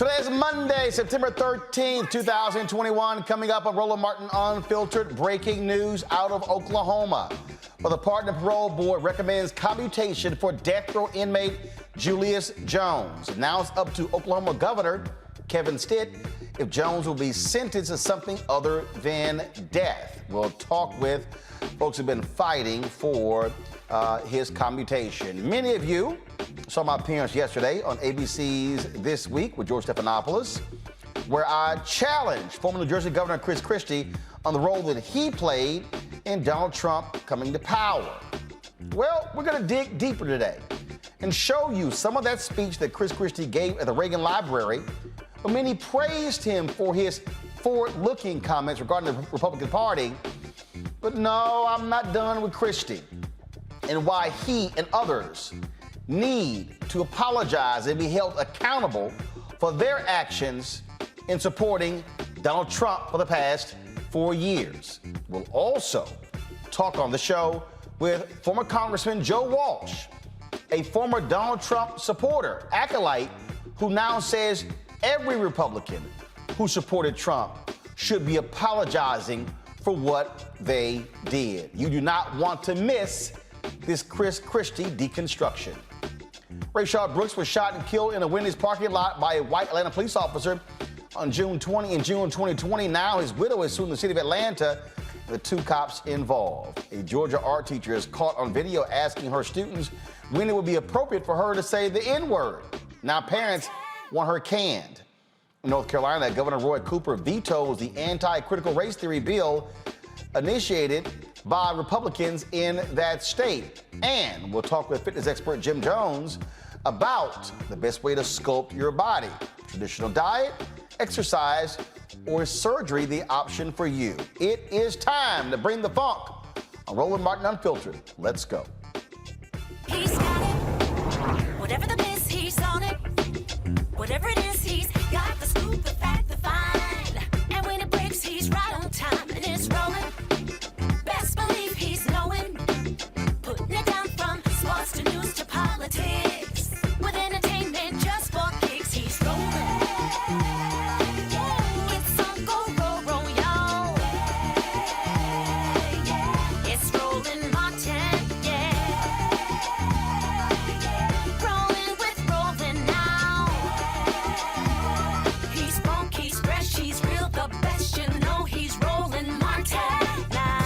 Today is Monday, September 13th, 2021. Coming up on Roland Martin Unfiltered, breaking news out of Oklahoma. Well, the Pardon and Parole Board recommends commutation for death row inmate Julius Jones. Now it's up to Oklahoma Governor Kevin Stitt if Jones will be sentenced to something other than death. We'll talk with folks who've been fighting for his commutation. Many of you saw my appearance yesterday on ABC's This Week with George Stephanopoulos, where I challenged former New Jersey Governor Chris Christie on the role that he played in Donald Trump coming to power. Well, we're going to dig deeper today and show you some of that speech that Chris Christie gave at the Reagan Library, but many praised him for his forward-looking comments regarding the Republican Party. But no, I'm not done with Christie and why he and others need to apologize and be held accountable for their actions in supporting Donald Trump for the past 4 years. We'll also talk on the show with former Congressman Joe Walsh, a former Donald Trump supporter, acolyte, who now says every Republican who supported Trump should be apologizing for what they did. You do not want to miss this Chris Christie deconstruction. Rayshard Brooks was shot and killed in a Wendy's parking lot by a white Atlanta police officer on June 2020. Now his widow is suing the city of Atlanta and the 2 cops involved. A Georgia art teacher is caught on video asking her students when it would be appropriate for her to say the N-word. Now parents want her canned. In North Carolina, Governor Roy Cooper vetoes the anti-critical race theory bill initiated by Republicans in that state. And we'll talk with fitness expert Jim Jones about the best way to sculpt your body. Traditional diet, exercise, or is surgery the option for you? It is time to bring the funk on Roland Martin Unfiltered. Let's go. He's got it. Whatever the miss, he's on it. Whatever it is, he's got the scoop, the fact, the find. And when it breaks, he's right on time and it's rolling. Best believe he's knowing. Putting it down from sports to news to politics. With entertainment just for kicks, he's rolling. It's on go, roll, y'all. It's Roland Martin, yeah. Rolling with Roland now. He's funk, he's fresh, he's real, the best, you know he's Roland Martin now.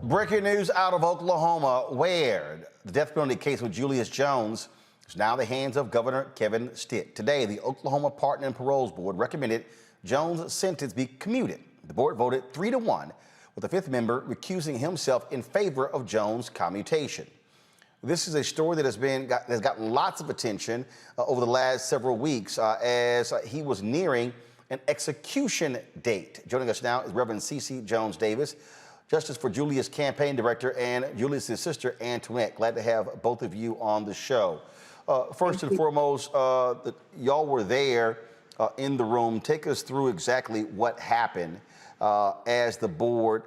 Breaking news out of Oklahoma, where the death penalty case with Julius Jones is now in the hands of Governor Kevin Stitt. Today, the Oklahoma Pardon and Paroles Board recommended Jones' sentence be commuted. The board voted 3-1, with the 5th member recusing himself in favor of Jones' commutation. This is a story that has gotten lots of attention over the last several weeks as he was nearing an execution date. Joining us now is Reverend C.C. Jones Davis, Justice for Julius campaign director, and Julius's sister Antoinette. Glad to have both of you on the show. First and foremost, y'all were there in the room. Take us through exactly what happened as the board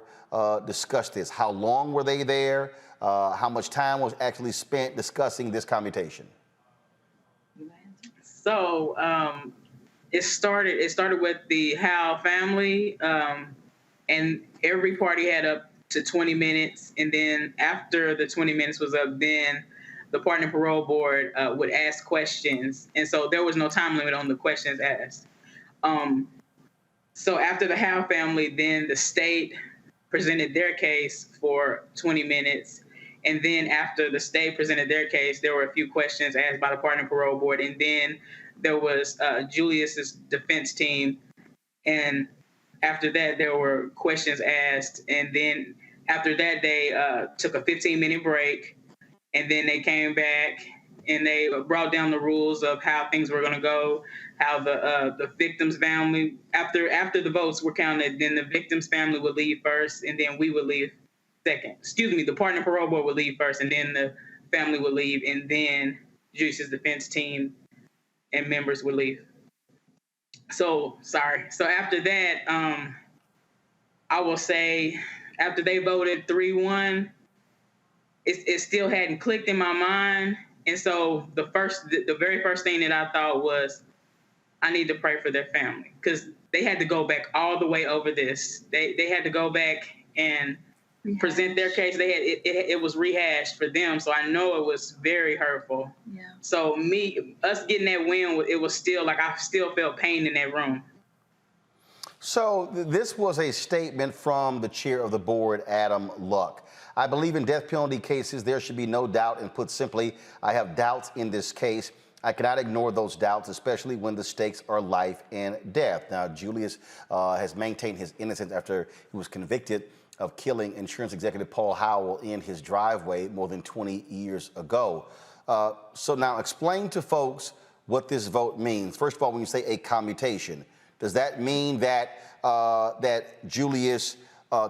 discussed this. How long were they there? How much time was actually spent discussing this commutation? So it started with the Howe family, and every party had up to 20 minutes. And then after the 20 minutes was up, then the Pardon and Parole Board would ask questions. And so there was no time limit on the questions asked. So after the Howe family, then the state presented their case for 20 minutes. And then after the state presented their case, there were a few questions asked by the Pardon and Parole Board. And then there was Julius's defense team. And after that, there were questions asked. And then after that, they took a 15-minute break. And then they came back and they brought down the rules of how things were going to go, how the victim's family, after the votes were counted, then the victim's family would leave first, and then we would leave second. Excuse me, the Pardon and Parole Board would leave first, and then the family would leave, and then Julius's defense team and members would leave. So after that, I will say, after they voted 3-1, it still hadn't clicked in my mind. And so the very first thing that I thought was, I need to pray for their family, because they had to go back all the way over this. They had to go back and present their case. It was rehashed for them. So I know it was very hurtful. Yeah. So us getting that win, it was still like, I still felt pain in that room. So this was a statement from the chair of the board, Adam Luck. I believe in death penalty cases, there should be no doubt, and put simply, I have doubts in this case. I cannot ignore those doubts, especially when the stakes are life and death. Now, Julius has maintained his innocence after he was convicted of killing insurance executive Paul Howell in his driveway more than 20 years ago. So now explain to folks what this vote means. First of all, when you say a commutation, does that mean that that Julius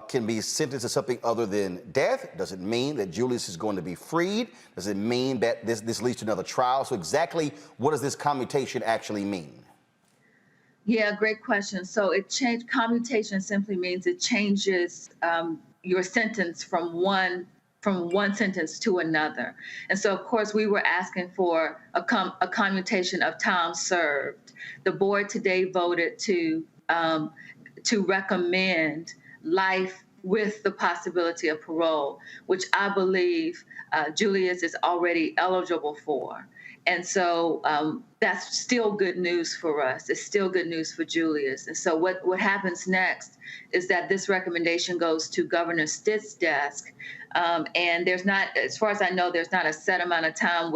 can be sentenced to something other than death? Does it mean that Julius is going to be freed? Does it mean that this leads to another trial? So exactly what does this commutation actually mean? Yeah, great question. So commutation simply means it changes your sentence from one sentence to another. And so, of course, we were asking for a commutation of time served. The board today voted to recommend life with the possibility of parole, which I believe Julius is already eligible for. And so that's still good news for us. It's still good news for Julius. And so what happens next is that this recommendation goes to Governor Stitt's desk. And there's not, as far as I know, there's not a set amount of time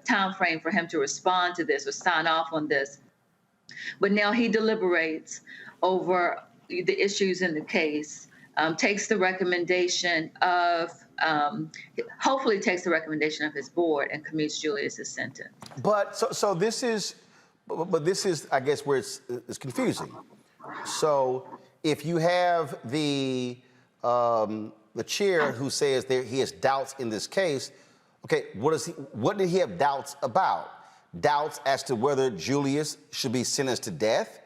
time frame for him to respond to this or sign off on this. But now he deliberates over the issues in the case, takes the recommendation of, hopefully takes the recommendation of his board and commutes Julius's sentence. But so this is, I guess, where it's confusing. So if you have the chair who says he has doubts in this case, okay, what did he have doubts about? Doubts as to whether Julius should be sentenced to death,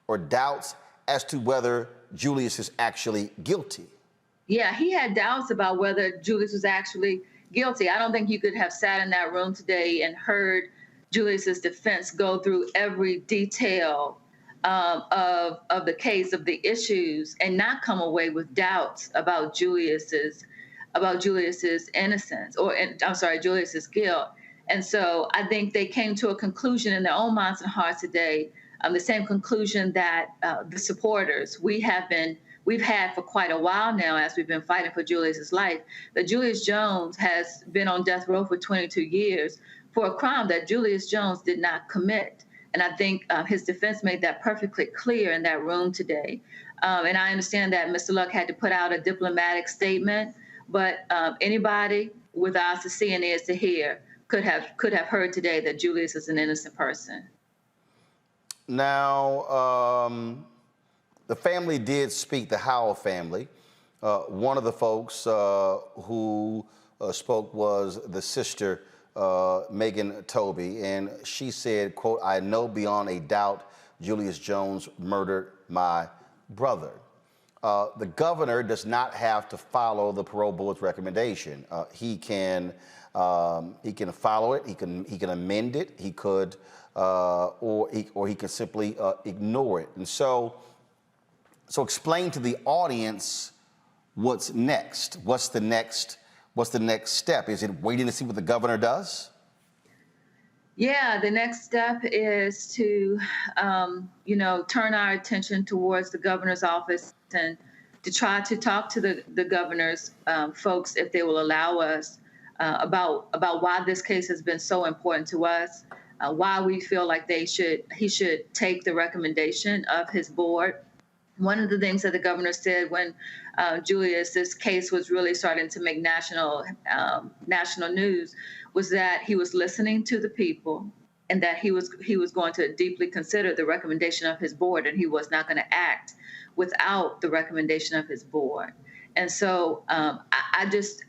or doubts as to whether Julius is actually guilty? Yeah, he had doubts about whether Julius was actually guilty. I don't think you could have sat in that room today and heard Julius's defense go through every detail of the case, of the issues, and not come away with doubts about Julius's innocence, Julius's guilt. And so I think they came to a conclusion in their own minds and hearts today, the same conclusion that the supporters we've had for quite a while now, as we've been fighting for Julius's life, that Julius Jones has been on death row for 22 years for a crime that Julius Jones did not commit. And I think his defense made that perfectly clear in that room today. And I understand that Mr. Luck had to put out a diplomatic statement But anybody with eyes to see and ears to hear could have heard today that Julius is an innocent person. Now, the family did speak, the Howell family. One of the folks who spoke was the sister, Megan Toby, and she said, quote, "I know beyond a doubt Julius Jones murdered my brother." The governor does not have to follow the parole board's recommendation. He can follow it. He can amend it. He could, or he can simply ignore it. And so explain to the audience what's next. What's the next step? Is it waiting to see what the governor does? Yeah, the next step is to, turn our attention towards the governor's office and to try to talk to the governor's folks, if they will allow us, about why this case has been so important to us, why we feel like he should take the recommendation of his board. One of the things that the governor said when Julius's case was really starting to make national news was that he was listening to the people, and that he was going to deeply consider the recommendation of his board, and he was not going to act without the recommendation of his board. And so I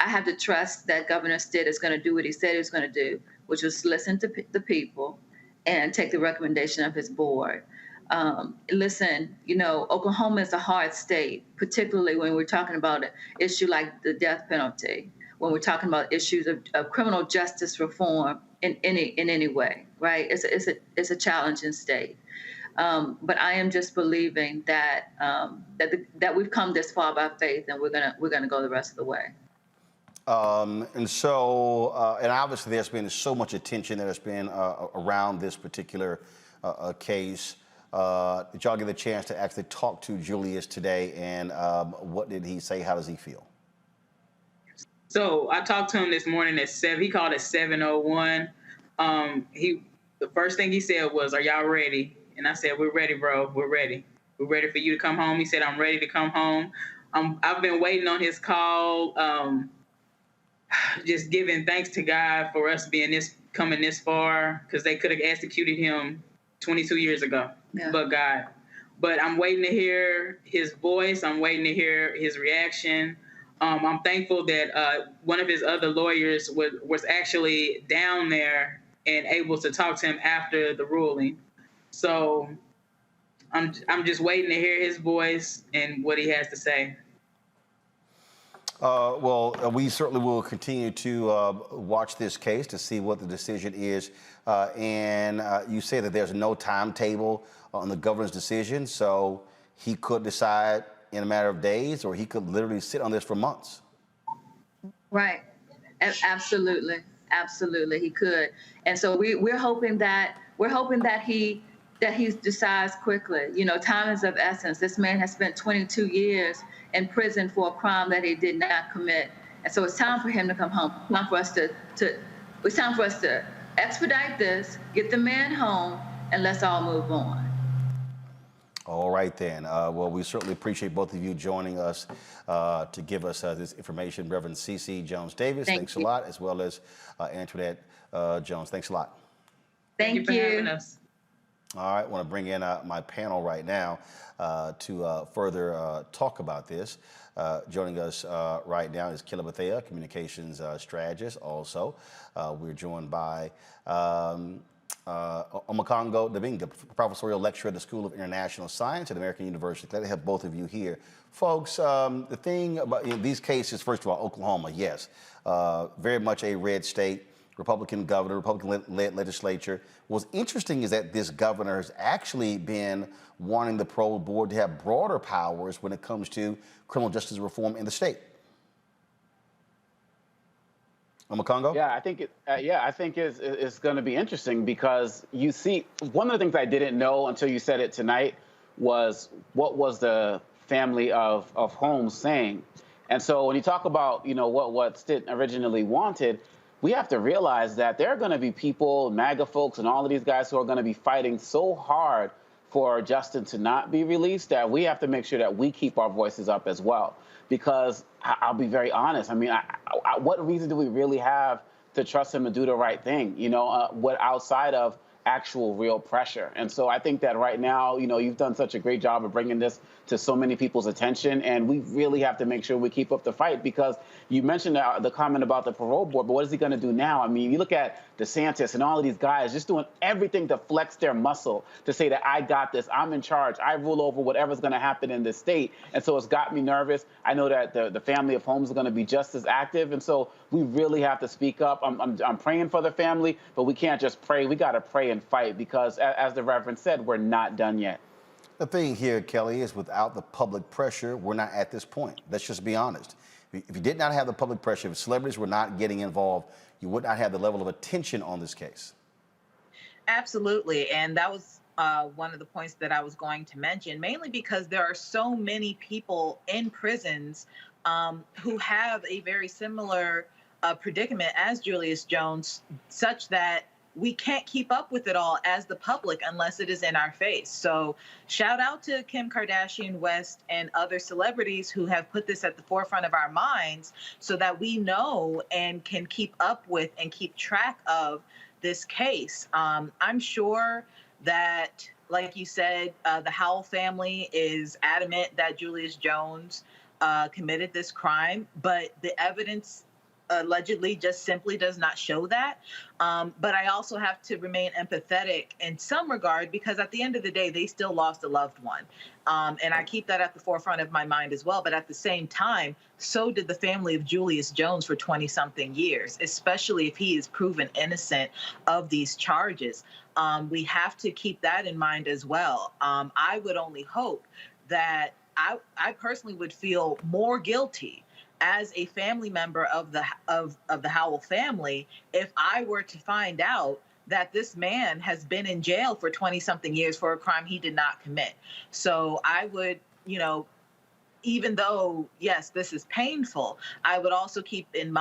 have to trust that Governor Stitt is going to do what he said he was going to do, which was listen to the people and take the recommendation of his board. Listen, Oklahoma is a hard state, particularly when we're talking about an issue like the death penalty, when we're talking about issues of criminal justice reform in any way, right? It's a challenging state. But I am just believing that that we've come this far by faith, and we're gonna go the rest of the way. And obviously there's been so much attention that has been around this particular case. Did y'all get a chance to actually talk to Julius today, and what did he say? How does he feel? So I talked to him this morning at 7. He called at 7:01. The first thing he said was, "Are y'all ready?" And I said, "We're ready, bro. We're ready. We're ready for you to come home." He said, "I'm ready to come home." I've been waiting on his call, just giving thanks to God for us coming this far, because they could have executed him 22 years ago, but God. But I'm waiting to hear his voice. I'm waiting to hear his reaction. I'm thankful that one of his other lawyers was actually down there and able to talk to him after the ruling. So I'm just waiting to hear his voice and what he has to say. We certainly will continue to watch this case to see what the decision is. And you say that there's no timetable on the governor's decision, so he could decide in a matter of days, or he could literally sit on this for months. Right. Absolutely. Absolutely, he could. And so we're hoping that he decides quickly. Time is of essence. This man has spent 22 years in prison for a crime that he did not commit. And so it's time for him to come home. It's time for us to expedite this, get the man home, and let's all move on. All right, then. We certainly appreciate both of you joining us to give us this information. Reverend CeEEK Jones Davis, thanks a lot, as well as Antoinette Jones. Thanks a lot. Thank you for having us. All right, I want to bring in my panel right now to further talk about this. Joining us right now is Kila Bethea, communications strategist. Also, we're joined by Omokongo Dabinga, professorial lecturer at the School of International Science at American University. Glad to have both of you here. Folks, the thing about these cases, first of all, Oklahoma, yes, very much a red state, Republican governor, Republican-led legislature. What's interesting is that this governor has actually been wanting the parole board to have broader powers when it comes to criminal justice reform in the state. Omokongo? Yeah, I think it's going to be interesting, because you see, one of the things I didn't know until you said it tonight was what was the family of Holmes saying. And so when you talk about, what Stitt originally wanted, we have to realize that there are going to be people, MAGA folks, and all of these guys who are going to be fighting so hard for Justin to not be released, that we have to make sure that we keep our voices up as well. Because I'll be very honest. I mean, what reason do we really have to trust him to do the right thing? What outside of actual real pressure? And so I think that right now, you've done such a great job of bringing this to so many people's attention, and we really have to make sure we keep up the fight, because you mentioned the comment about the parole board, but what is he going to do now? I mean, you look at DeSantis and all of these guys just doing everything to flex their muscle, to say that I got this, I'm in charge, I rule over whatever's going to happen in this state. And so it's got me nervous. I know that the family of Holmes is going to be just as active, and so we really have to speak up. I'm praying for the family, but we can't just pray. We got to pray and fight, because as the Reverend said, we're not done yet. The thing here, Kelly, is without the public pressure, we're not at this point. Let's just be honest. If you did not have the public pressure, if celebrities were not getting involved, you would not have the level of attention on this case. Absolutely. And that was one of the points that I was going to mention, mainly because there are so many people in prisons who have a very similar predicament as Julius Jones, such that we can't keep up with it all as the public unless it is in our face. So shout out to Kim Kardashian West and other celebrities who have put this at the forefront of our minds so that we know and can keep up with and keep track of this case. I'm sure that, like you said, the Howell family is adamant that Julius Jones committed this crime, but the evidence allegedly just simply does not show that. But I also have to remain empathetic in some regard, because at the end of the day, they still lost a loved one. And I keep that at the forefront of my mind as well. But at the same time, so did the family of Julius Jones for 20-something years, especially if he is proven innocent of these charges. We have to keep that in mind as well. I would only hope that I personally would feel more guilty as a family member of the Howell family if I were to find out that this man has been in jail for 20-something years for a crime he did not commit. So I would, even though, yes, this is painful, I would also keep an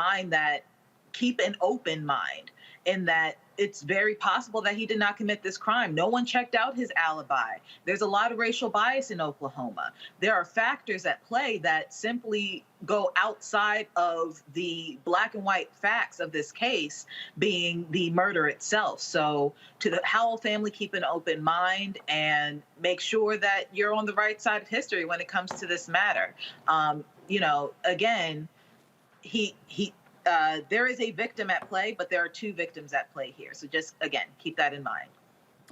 open mind in that it's very possible that he did not commit this crime. No one checked out his alibi. There's a lot of racial bias in Oklahoma. There are factors at play that simply go outside of the black and white facts of this case, being the murder itself. So to the Howell family, keep an open mind and make sure that you're on the right side of history when it comes to this matter. Again, there is a victim at play, but there are two victims at play here. So just, again, keep that in mind.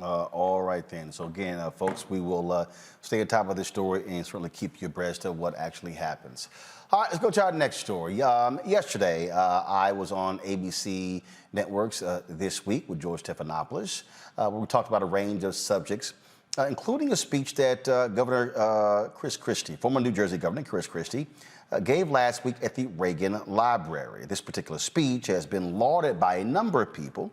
All right, then. So again, folks, we will stay on top of this story and certainly keep you abreast of what actually happens. All right, let's go to our next story. Yesterday, I was on ABC Networks This Week with George Stephanopoulos, where we talked about a range of subjects, including a speech that Governor Chris Christie, former New Jersey Governor Chris Christie, gave last week at the Reagan Library. This particular speech has been lauded by a number of people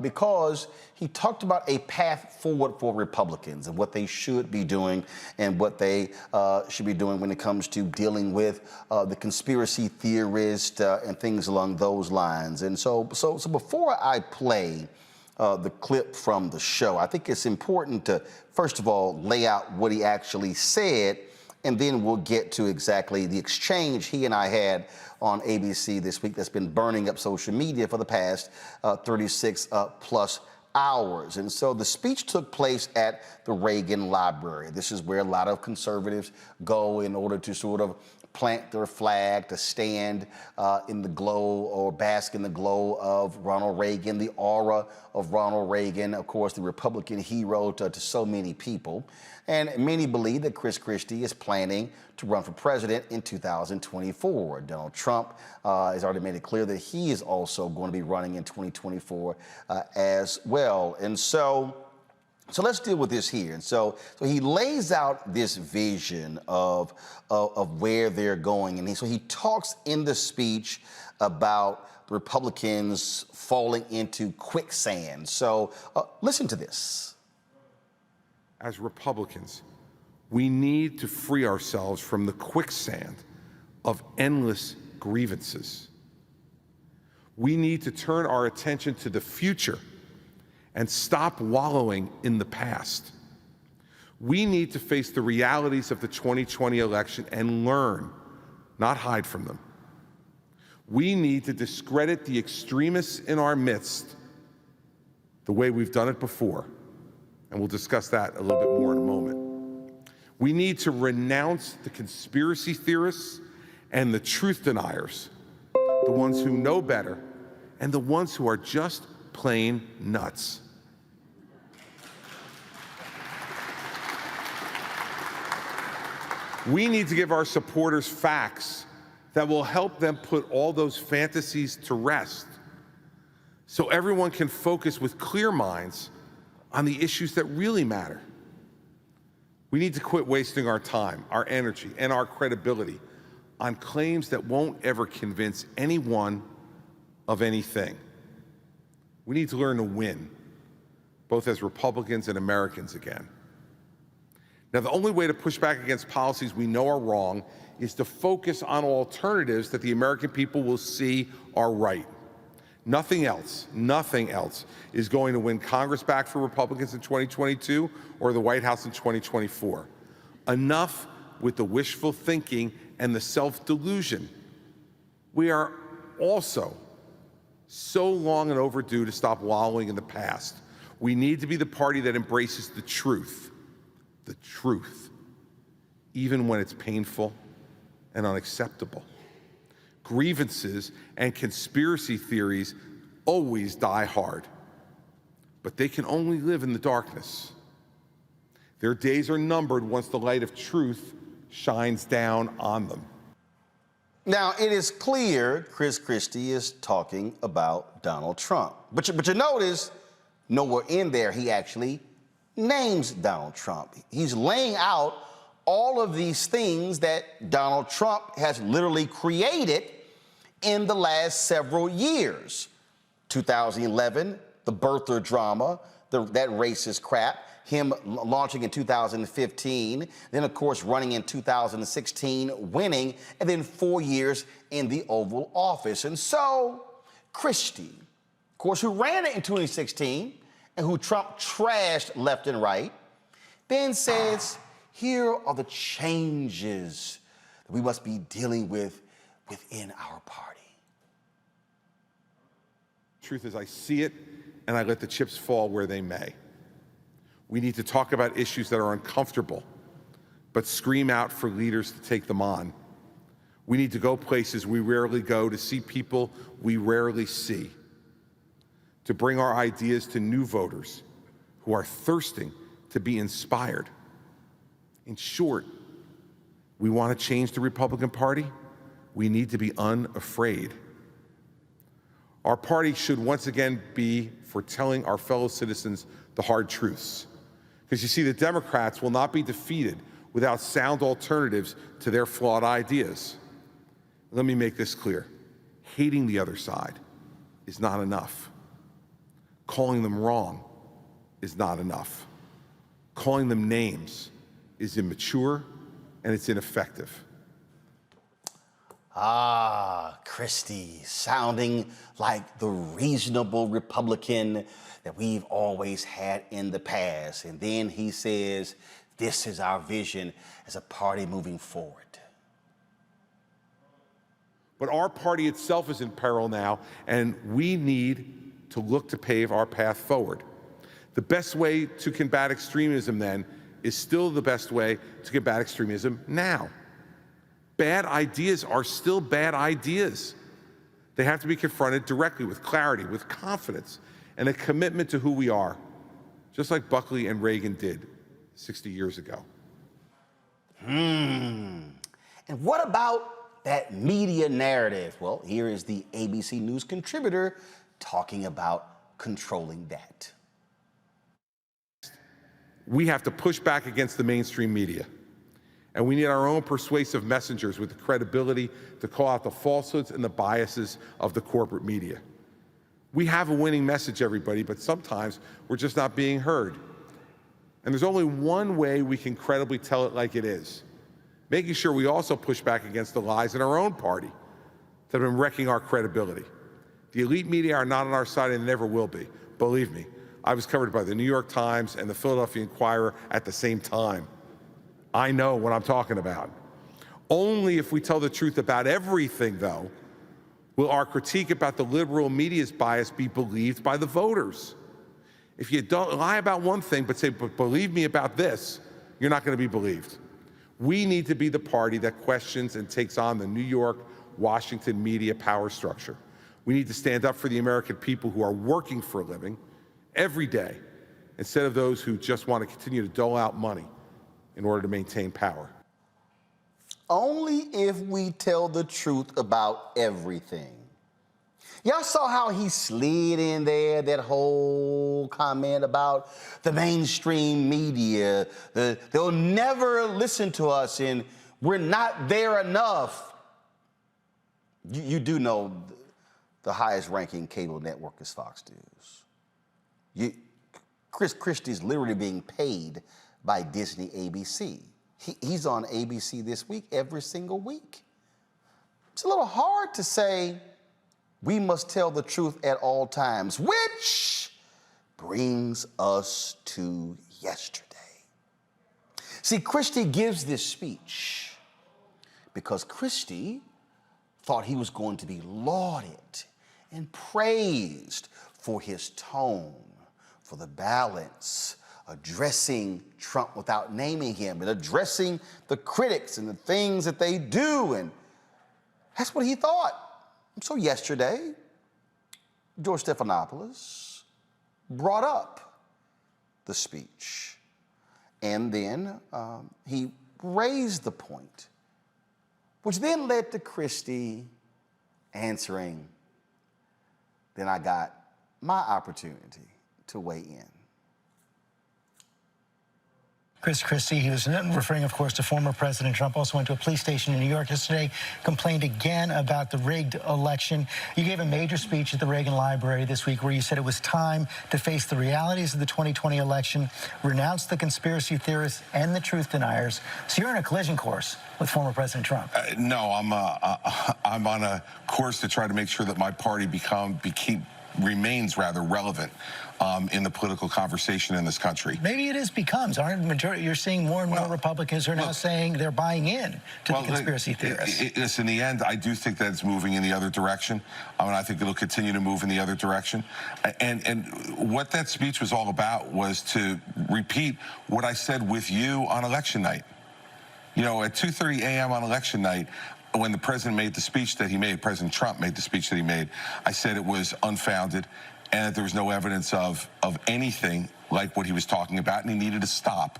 because he talked about a path forward for Republicans and what they should be doing and what they should be doing when it comes to dealing with the conspiracy theorists and things along those lines. And so before I play the clip from the show, I think it's important to, first of all, lay out what he actually said, and then we'll get to exactly the exchange he and I had on ABC This Week that's been burning up social media for the past 36 plus hours. And so the speech took place at the Reagan Library. This is where a lot of conservatives go in order to sort of plant their flag, to stand in the glow or bask in the glow of Ronald Reagan, the aura of Ronald Reagan, of course, the Republican hero to so many people. And many believe that Chris Christie is planning to run for president in 2024. Donald Trump has already made it clear that he is also going to be running in 2024 as well. And so let's deal with this here. And so he lays out this vision of where they're going. And so he talks in the speech about the Republicans falling into quicksand. So listen to this. As Republicans, we need to free ourselves from the quicksand of endless grievances. We need to turn our attention to the future and stop wallowing in the past. We need to face the realities of the 2020 election and learn, not hide from them. We need to discredit the extremists in our midst the way we've done it before, and we'll discuss that a little bit more in a moment. We need to renounce the conspiracy theorists and the truth deniers, the ones who know better, and the ones who are just plain nuts. We need to give our supporters facts that will help them put all those fantasies to rest, so everyone can focus with clear minds on the issues that really matter. We need to quit wasting our time, our energy, and our credibility on claims that won't ever convince anyone of anything. We need to learn to win, both as Republicans and Americans again. Now, the only way to push back against policies we know are wrong is to focus on alternatives that the American people will see are right. Nothing else is going to win Congress back for Republicans in 2022 or the White House in 2024. Enough with the wishful thinking and the self-delusion. We are also so long and overdue to stop wallowing in the past. We need to be the party that embraces the truth, even when it's painful and unacceptable. Grievances and conspiracy theories always die hard, but they can only live in the darkness. Their days are numbered once the light of truth shines down on them. Now, it is clear Chris Christie is talking about Donald Trump. But you notice nowhere in there he actually names Donald Trump. He's laying out all of these things that Donald Trump has literally created in the last several years. 2011, the birther drama, that racist crap, him launching in 2015, then of course running in 2016, winning, and then 4 years in the Oval Office. And so Christie, of course, who ran it in 2016 and who Trump trashed left and right, then says, here are the changes that we must be dealing with within our party. Truth is, I see it, and I let the chips fall where they may. We need to talk about issues that are uncomfortable, but scream out for leaders to take them on. We need to go places we rarely go, to see people we rarely see, to bring our ideas to new voters who are thirsting to be inspired. In short, we want to change the Republican Party. We need to be unafraid. Our party should once again be for telling our fellow citizens the hard truths. Because you see, the Democrats will not be defeated without sound alternatives to their flawed ideas. Let me make this clear. Hating the other side is not enough. Calling them wrong is not enough. Calling them names is immature and it's ineffective. Ah, Christie, sounding like the reasonable Republican that we've always had in the past. And then he says, this is our vision as a party moving forward. But our party itself is in peril now, and we need to look to pave our path forward. The best way to combat extremism, then, is still the best way to combat extremism now. Bad ideas are still bad ideas. They have to be confronted directly with clarity, with confidence, and a commitment to who we are, just like Buckley and Reagan did 60 years ago. And what about that media narrative? Well, here is the ABC News contributor talking about controlling that. We have to push back against the mainstream media. And we need our own persuasive messengers with the credibility to call out the falsehoods and the biases of the corporate media. We have a winning message, everybody, but sometimes we're just not being heard. And there's only one way we can credibly tell it like it is, making sure we also push back against the lies in our own party that have been wrecking our credibility. The elite media are not on our side and never will be. Believe me, I was covered by the New York Times and the Philadelphia Inquirer at the same time. I know what I'm talking about. Only if we tell the truth about everything, though, will our critique about the liberal media's bias be believed by the voters. If you don't lie about one thing but say, but believe me about this, you're not going to be believed. We need to be the party that questions and takes on the New York, Washington media power structure. We need to stand up for the American people who are working for a living every day, instead of those who just want to continue to dole out money in order to maintain power. Only if we tell the truth about everything. Y'all saw how he slid in there, that whole comment about the mainstream media. They'll never listen to us and we're not there enough. You do know the highest ranking cable network is Fox News. Chris Christie is literally being paid by Disney ABC. He's on ABC this week every single week. It's a little hard to say we must tell the truth at all times, which brings us to yesterday. See, Christie gives this speech because Christie thought he was going to be lauded and praised for his tone, for the balance, addressing Trump without naming him, and addressing the critics and the things that they do, and that's what he thought. So yesterday, George Stephanopoulos brought up the speech, and then he raised the point, which then led to Christie answering. Then I got my opportunity to weigh in. Chris Christie, he was referring, of course, to former President Trump, also went to a police station in New York yesterday, complained again about the rigged election. You gave a major speech at the Reagan Library this week where you said it was time to face the realities of the 2020 election, renounce the conspiracy theorists and the truth deniers. So you're on a collision course with former President Trump. No, I'm on a course to try to make sure that my party remains rather relevant in the political conversation in this country. Maybe it becomes. Aren't majority? You're seeing more and more Republicans are now saying they're buying in to the conspiracy theorists. In the end, I do think that it's moving in the other direction. I think it'll continue to move in the other direction. And what that speech was all about was to repeat what I said with you on election night. You know, at 2:30 a.m. on election night, when the president made the speech that he made, President Trump made the speech that he made, I said it was unfounded and that there was no evidence of anything like what he was talking about, and he needed to stop.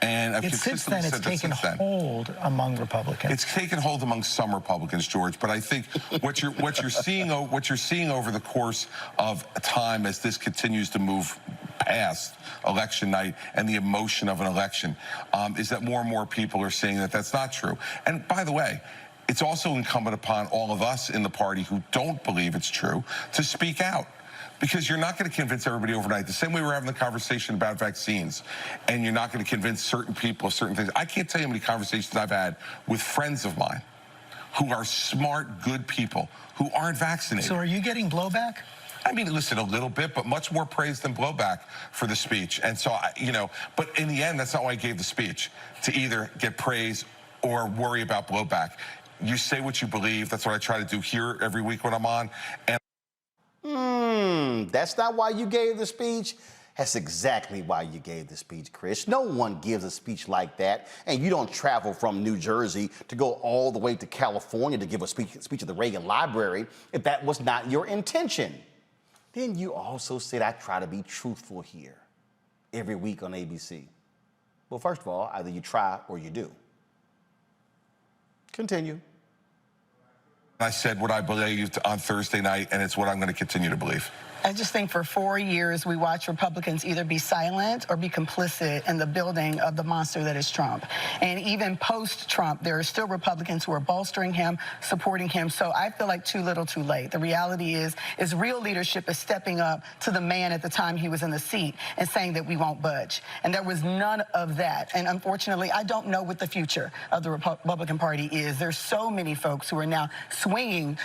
And I've consistently said that since then. It's taken hold among Republicans. It's taken hold among some Republicans, George. But I think what you're seeing over the course of time as this continues to move past election night and the emotion of an election is that more and more people are saying that that's not true. And by the way, it's also incumbent upon all of us in the party who don't believe it's true to speak out. Because you're not going to convince everybody overnight. The same way we're having the conversation about vaccines, and you're not going to convince certain people of certain things. I can't tell you how many conversations I've had with friends of mine who are smart, good people who aren't vaccinated. So are you getting blowback? I mean, listen, a little bit, but much more praise than blowback for the speech. And so, but in the end, that's not why I gave the speech, to either get praise or worry about blowback. You say what you believe. That's what I try to do here every week when I'm on. And that's not why you gave the speech. That's exactly why you gave the speech, Chris. No one gives a speech like that, and you don't travel from New Jersey to go all the way to California to give a speech at the Reagan Library if that was not your intention. Then you also said I try to be truthful here every week on ABC. Well, first of all, either you try or you do. Continue. I said what I believed on Thursday night, and it's what I'm going to continue to believe. I just think for 4 years, we watch Republicans either be silent or be complicit in the building of the monster that is Trump. And even post-Trump, there are still Republicans who are bolstering him, supporting him. So I feel like too little, too late. The reality is real leadership is stepping up to the man at the time he was in the seat and saying that we won't budge. And there was none of that. And unfortunately, I don't know what the future of the Republican Party is. There's so many folks who are now swinging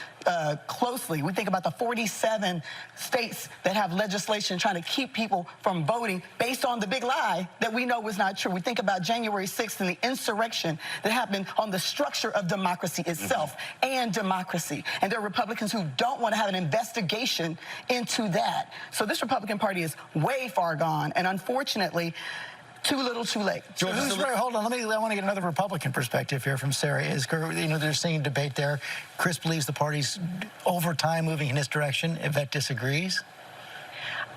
closely, we think about the 47 states that have legislation trying to keep people from voting based on the big lie that we know was not true. We think about January 6th and the insurrection that happened on the structure of democracy itself and democracy. And there are Republicans who don't want to have an investigation into that. So this Republican Party is way far gone, and unfortunately, too little, too late. Hold on, I want to get another Republican perspective here from Sarah. They're seeing debate there. Chris believes the party's over time moving in this direction. Yvette disagrees.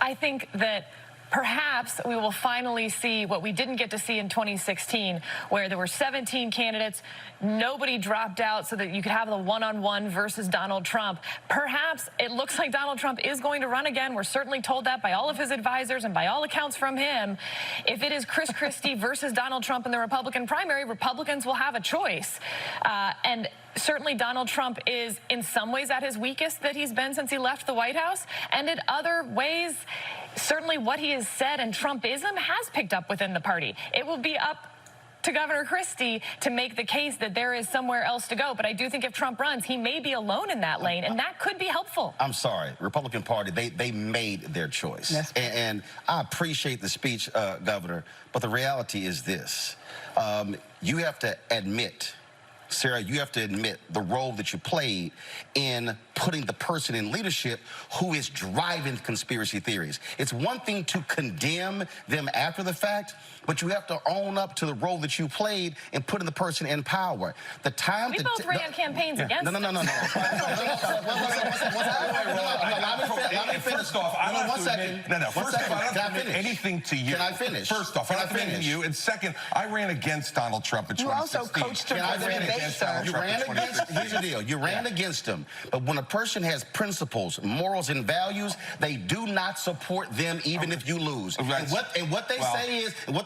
I think that perhaps we will finally see what we didn't get to see in 2016, where there were 17 candidates, nobody dropped out so that you could have the one-on-one versus Donald Trump. Perhaps it looks like Donald Trump is going to run again. We're certainly told that by all of his advisors and by all accounts from him. If it is Chris Christie versus Donald Trump in the Republican primary, Republicans will have a choice. And certainly Donald Trump is in some ways at his weakest that he's been since he left the White House, and in other ways, certainly what he has said and Trumpism has picked up within the party. It will be up to Governor Christie to make the case that there is somewhere else to go. But I do think if Trump runs, he may be alone in that lane, and that could be helpful. I'm sorry. Republican Party, they made their choice. Yes. And I appreciate the speech, Governor, but the reality is this. You have to admit, Sarah, you have to admit the role that you played in putting the person in leadership who is driving conspiracy theories. It's one thing to condemn them after the fact, but you have to own up to the role that you played in putting the person in power. The time We both ran campaigns against No. Let me finish. First off, I don't One second. First off, I don't admit anything to you. Can I finish? First off, I don't admit to you. And second, I ran against Donald Trump in 2016. You also coached him for the debate, sir. You ran against, here's the deal, you ran against him, but when a person has principles, morals, and values, they do not support them even if you lose. Right. And what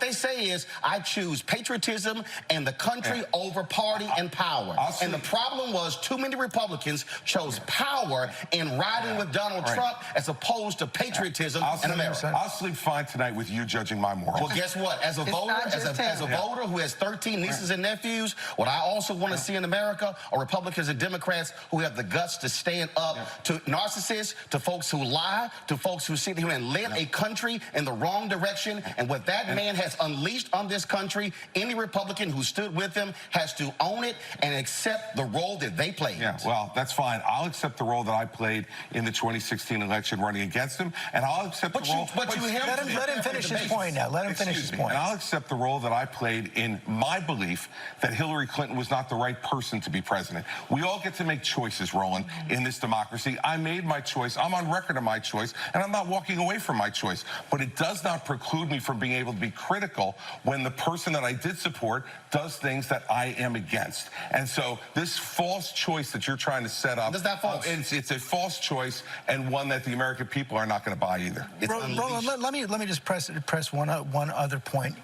they say is, I choose patriotism and the country over party and power. And the problem was too many Republicans chose power in riding with Donald Trump as opposed to patriotism and America. I'll sleep fine tonight with you judging my morals. Well, guess what? As a voter, as a voter who has 13 nieces and nephews, what I also want to see in America are Republicans and Democrats who have the guts to stand up to narcissists, to folks who lie, to folks who sit here and lead a country in the wrong direction. And what that man has unleashed on this country, any Republican who stood with him has to own it and accept the role that they played. Yeah, well, that's fine. I'll accept the role that I played in the 2016 election running against him, and I'll accept the role... Let him finish his point now. Let him finish his point. And I'll accept the role that I played in my belief that Hillary Clinton was not the right person to be president. We all get to make choices, Roland, in this democracy. I made my choice. I'm on record of my choice, and I'm not walking away from my choice. But it does not preclude me from being able to be critical when the person that I did support does things that I am against. And so this false choice that you're trying to set up, That's not false. It's a false choice, and one that the American people are not going to buy either. Roland, let me just press one other point.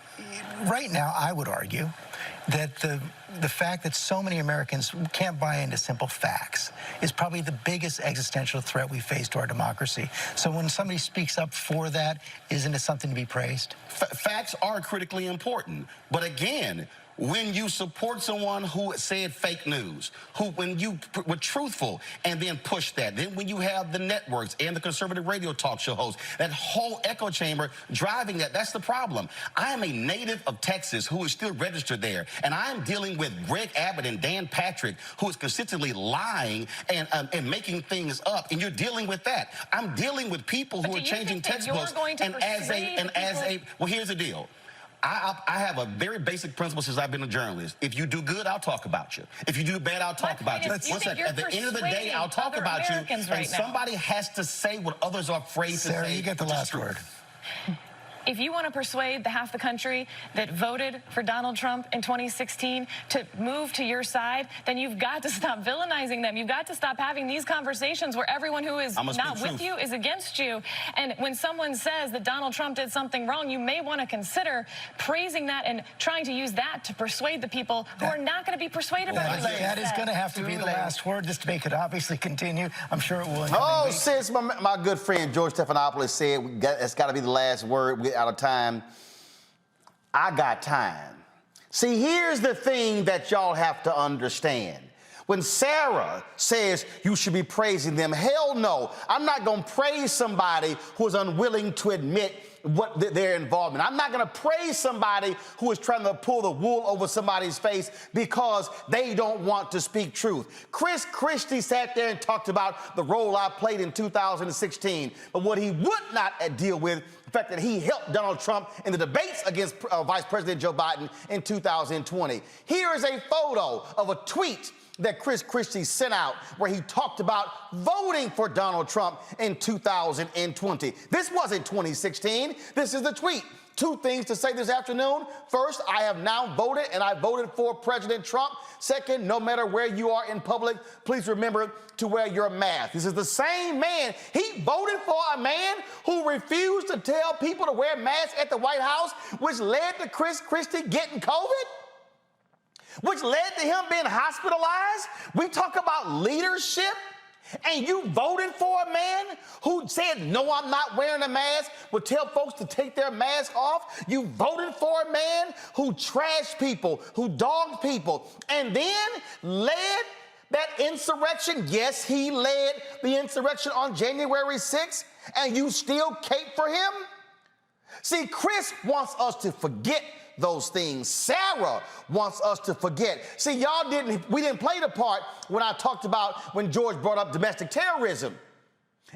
Right now, I would argue that the fact that so many Americans can't buy into simple facts is probably the biggest existential threat we face to our democracy. So when somebody speaks up for that, isn't it something to be praised? Facts are critically important, but again, when you support someone who said fake news, when you were truthful and then push that, then when you have the networks and the conservative radio talk show hosts, that whole echo chamber driving that's the problem. I am a native of Texas who is still registered there, and I'm dealing with Greg Abbott and Dan Patrick, who is consistently lying and making things up, and you're dealing with that. I'm dealing with people who are changing textbooks, well, here's the deal. I have a very basic principle since I've been a journalist. If you do good, I'll talk about you. If you do bad, I'll talk about you. One second. At the end of the day, I'll talk about you. And somebody has to say what others are afraid to say. Sarah, you get the last word. If you want to persuade the half the country that voted for Donald Trump in 2016 to move to your side, then you've got to stop villainizing them. You've got to stop having these conversations where everyone who is not with you is against you. And when someone says that Donald Trump did something wrong, you may want to consider praising that and trying to use that to persuade the people who are not going to be persuaded by what that is going to have to be the last word. This debate could obviously continue. I'm sure it will. Oh, since my good friend George Stephanopoulos said it's got to be the last word, we're out of time. I got time. See, here's the thing that y'all have to understand. When Sarah says you should be praising them, hell no. I'm not going to praise somebody who is unwilling to admit their involvement. I'm not going to praise somebody who is trying to pull the wool over somebody's face because they don't want to speak truth. Chris Christie sat there and talked about the role I played in 2016, but what he would not deal with, the fact that he helped Donald Trump in the debates against Vice President Joe Biden in 2020. Here is a photo of a tweet that Chris Christie sent out where he talked about voting for Donald Trump in 2020. This wasn't 2016. This is the tweet. Two things to say this afternoon. First, I have now voted, and I voted for President Trump. Second, no matter where you are in public, please remember to wear your mask. This is the same man. He voted for a man who refused to tell people to wear masks at the White House, which led to Chris Christie getting COVID, which led to him being hospitalized. We talk about leadership, and you voted for a man who said, no, I'm not wearing a mask, would tell folks to take their mask off. You voted for a man who trashed people, who dogged people, and then led that insurrection. Yes, he led the insurrection on January 6th, and you still cape for him? See, Chris wants us to forget those things. Sarah wants us to forget. See, we didn't play the part when I talked about when George brought up domestic terrorism.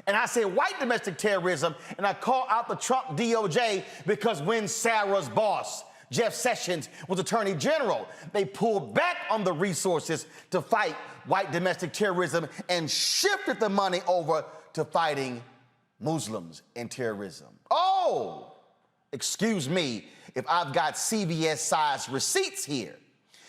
And I said white domestic terrorism, and I called out the Trump DOJ because when Sarah's boss, Jeff Sessions, was Attorney General, they pulled back on the resources to fight white domestic terrorism and shifted the money over to fighting Muslims and terrorism. Oh, excuse me if I've got CBS-sized receipts here.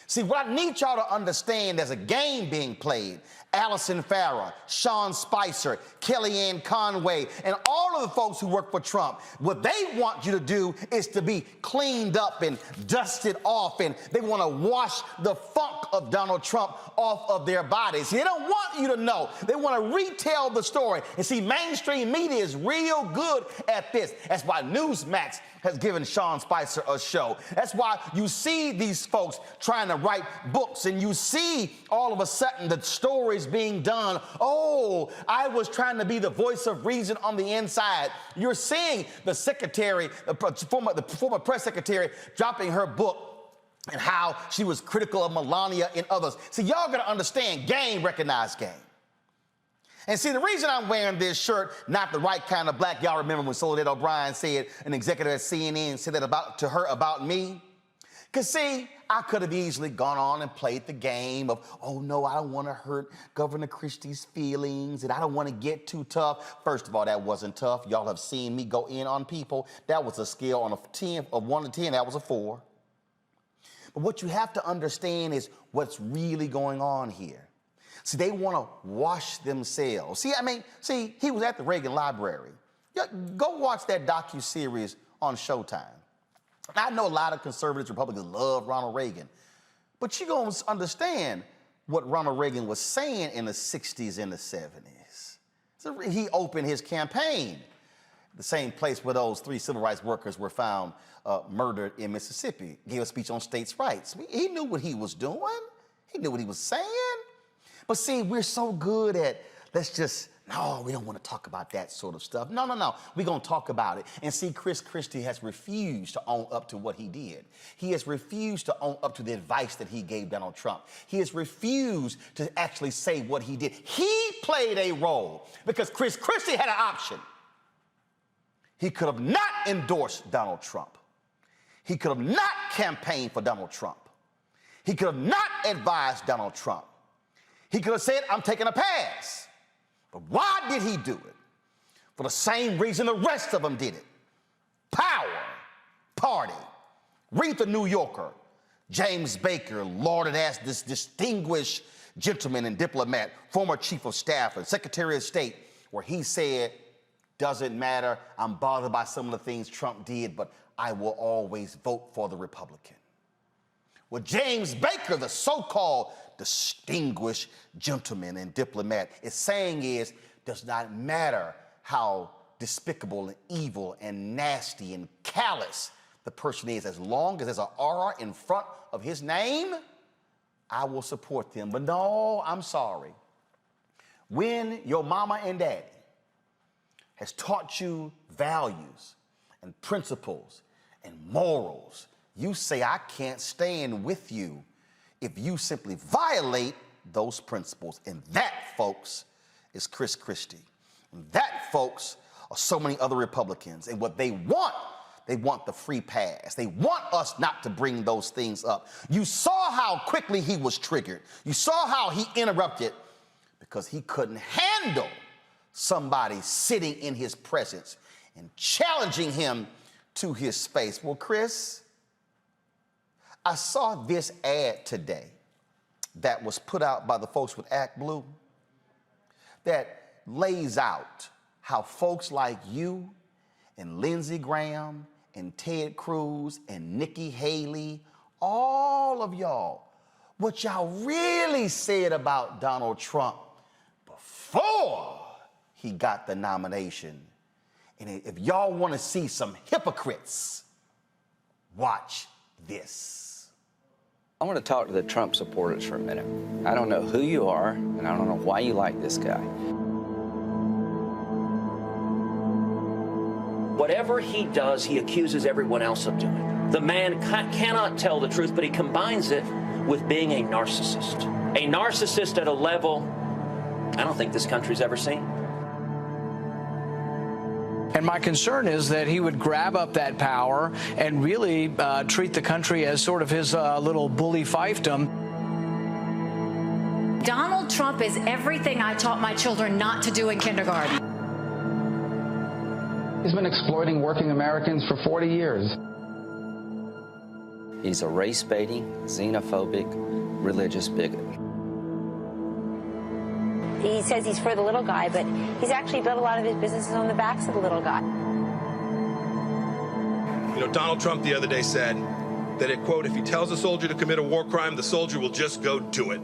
See, what I need y'all to understand, there's a game being played. Allison Farrah, Sean Spicer, Kellyanne Conway, and all of the folks who work for Trump, what they want you to do is to be cleaned up and dusted off, and they want to wash the funk of Donald Trump off of their bodies. They don't want you to know. They want to retell the story. And see, mainstream media is real good at this. That's why Newsmax has given Sean Spicer a show. That's why you see these folks trying to write books, and you see all of a sudden the stories being done. Oh, I was trying to be the voice of reason on the inside. You're seeing the secretary, the former press secretary, dropping her book and how she was critical of Melania and others. See, y'all gotta understand, game recognized game. And see, the reason I'm wearing this shirt, not the right kind of black, y'all remember when Soledad O'Brien said, an executive at CNN said that to her about me? Because see, I could have easily gone on and played the game of, oh no, I don't want to hurt Governor Christie's feelings, and I don't want to get too tough. First of all, that wasn't tough. Y'all have seen me go in on people. That was a scale on of 1 to 10, that was a 4. But what you have to understand is what's really going on here. See, they want to wash themselves. See, he was at the Reagan Library. Go watch that docuseries on Showtime. I know a lot of conservatives, Republicans love Ronald Reagan, but you're going to understand what Ronald Reagan was saying in the 60s and the 70s. So he opened his campaign, the same place where those 3 civil rights workers were found murdered in Mississippi, gave a speech on states' rights. He knew what he was doing. He knew what he was saying. But see, we're so good at, no, we don't want to talk about that sort of stuff. No, we're going to talk about it. And see, Chris Christie has refused to own up to what he did. He has refused to own up to the advice that he gave Donald Trump. He has refused to actually say what he did. He played a role because Chris Christie had an option. He could have not endorsed Donald Trump. He could have not campaigned for Donald Trump. He could have not advised Donald Trump. He could have said, I'm taking a pass. But why did he do it? For the same reason the rest of them did it. Power, party. Read the New Yorker. James Baker lauded as this distinguished gentleman and diplomat, former chief of staff and secretary of state, where he said, doesn't matter, I'm bothered by some of the things Trump did, but I will always vote for the Republican. What James Baker, the so-called distinguished gentleman and diplomat, is saying is, does not matter how despicable and evil and nasty and callous the person is, as long as there's an R in front of his name, I will support them. But no, I'm sorry. When your mama and daddy has taught you values and principles and morals, you say, I can't stand with you if you simply violate those principles. And that, folks, is Chris Christie. And that, folks, are so many other Republicans. And what they want the free pass. They want us not to bring those things up. You saw how quickly he was triggered. You saw how he interrupted because he couldn't handle somebody sitting in his presence and challenging him to his space. Well, Chris, I saw this ad today that was put out by the folks with Act Blue that lays out how folks like you and Lindsey Graham and Ted Cruz and Nikki Haley, all of y'all, what y'all really said about Donald Trump before he got the nomination. And if y'all want to see some hypocrites, watch this. I want to talk to the Trump supporters for a minute. I don't know who you are, and I don't know why you like this guy. Whatever he does, he accuses everyone else of doing. The man cannot tell the truth, but he combines it with being a narcissist. A narcissist at a level I don't think this country's ever seen. And my concern is that he would grab up that power and really treat the country as sort of his little bully fiefdom. Donald Trump is everything I taught my children not to do in kindergarten. He's been exploiting working Americans for 40 years. He's a race-baiting, xenophobic, religious bigot. He says he's for the little guy, but he's actually built a lot of his businesses on the backs of the little guy. You know, Donald Trump the other day said that, it, quote, if he tells a soldier to commit a war crime, the soldier will just go do it.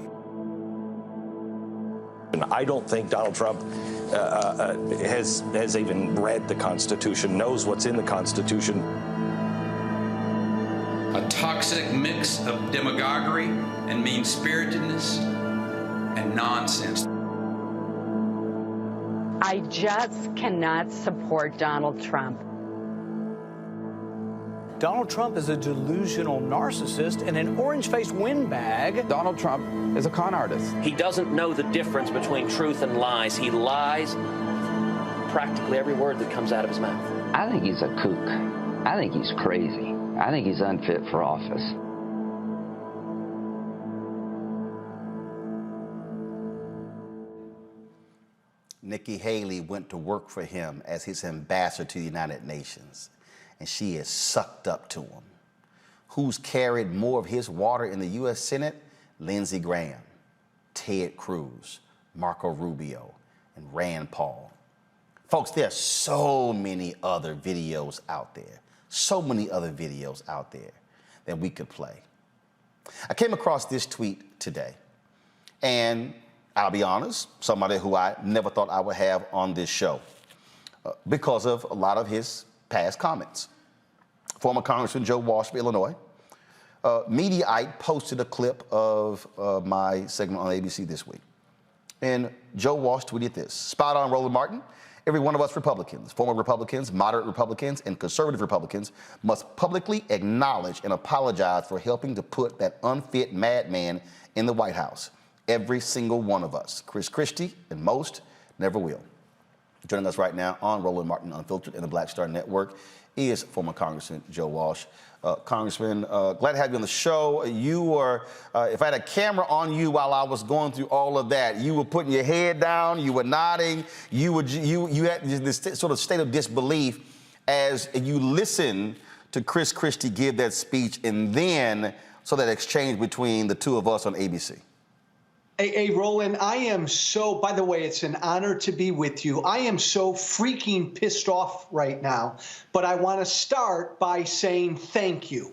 And I don't think Donald Trump has even read the Constitution, knows what's in the Constitution. A toxic mix of demagoguery and mean-spiritedness and nonsense. I just cannot support Donald Trump. Donald Trump is a delusional narcissist and an orange-faced windbag. Donald Trump is a con artist. He doesn't know the difference between truth and lies. He lies practically every word that comes out of his mouth. I think he's a kook. I think he's crazy. I think he's unfit for office. Nikki Haley went to work for him as his ambassador to the United Nations, and she is sucked up to him. Who's carried more of his water in the U.S. Senate? Lindsey Graham, Ted Cruz, Marco Rubio, and Rand Paul. Folks, there are so many other videos out there, that we could play. I came across this tweet today, and I'll be honest, somebody who I never thought I would have on this show because of a lot of his past comments. Former Congressman Joe Walsh of Illinois, Mediaite posted a clip of my segment on ABC This Week. And Joe Walsh tweeted this: spot on, Roland Martin. Every one of us Republicans, former Republicans, moderate Republicans, and conservative Republicans must publicly acknowledge and apologize for helping to put that unfit madman in the White House. Every single one of us. Chris Christie and most never will. Joining us right now on Roland Martin Unfiltered and the Black Star Network is former Congressman Joe Walsh. Congressman, glad to have you on the show. You were, if I had a camera on you while I was going through all of that, you were putting your head down, you were nodding, you had this sort of state of disbelief as you listened to Chris Christie give that speech and then saw that exchange between the two of us on ABC. Hey, Roland, I am so, by the way, it's an honor to be with you. I am so freaking pissed off right now, but I want to start by saying thank you.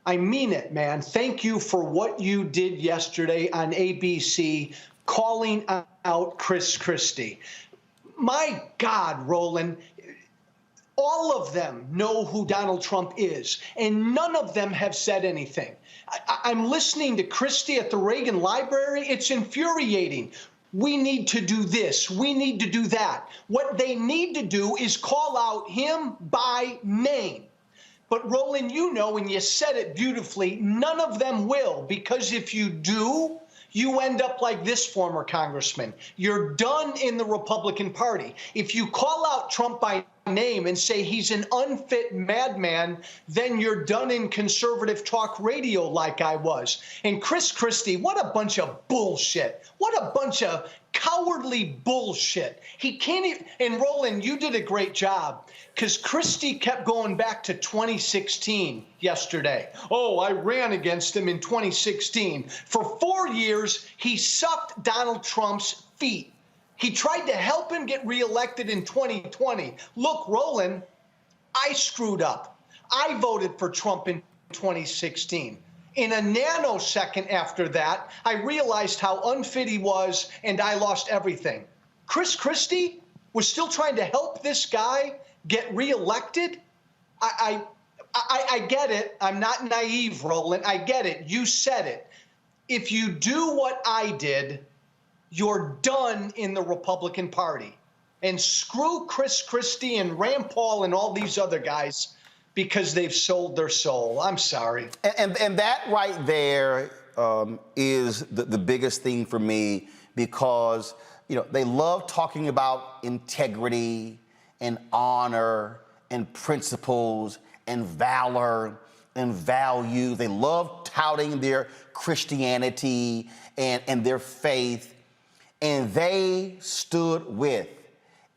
I mean it, man. Thank you for what you did yesterday on ABC, calling out Chris Christie. My God, Roland, All of them know who Donald Trump is, and none of them have said anything. I'm listening to Christie at the Reagan Library. It's infuriating. We need to do this. We need to do that. What they need to do is call out him by name. But Roland, you know, and you said it beautifully, none of them will, because if you do, you end up like this former congressman. You're done in the Republican Party. If you call out Trump by name and say he's an unfit madman, then you're done in conservative talk radio like I was. And Chris Christie, what a bunch of bullshit. What a bunch of cowardly bullshit. He can't even, and Roland, you did a great job, because Christie kept going back to 2016 yesterday. Oh, I ran against him in 2016. For 4 years, he sucked Donald Trump's feet. He tried to help him get reelected in 2020. Look, Roland, I screwed up. I voted for Trump in 2016. In a nanosecond after that, I realized how unfit he was, and I lost everything. Chris Christie was still trying to help this guy get reelected? I get it. I'm not naive, Roland. I get it. You said it. If you do what I did, you're done in the Republican Party. And screw Chris Christie and Rand Paul and all these other guys, because they've sold their soul. I'm sorry. And that right there is the biggest thing for me, because, you know, they love talking about integrity and honor and principles and valor and value. They love touting their Christianity and their faith. And they stood with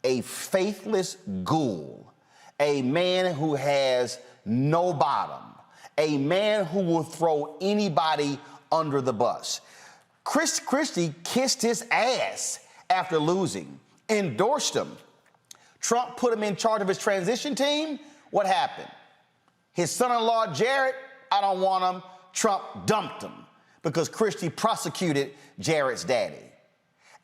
a faithless ghoul, a man who has no bottom, a man who will throw anybody under the bus. Chris Christie kissed his ass after losing, endorsed him. Trump put him in charge of his transition team. What happened? His son-in-law, Jared, I don't want him. Trump dumped him because Christie prosecuted Jared's daddy.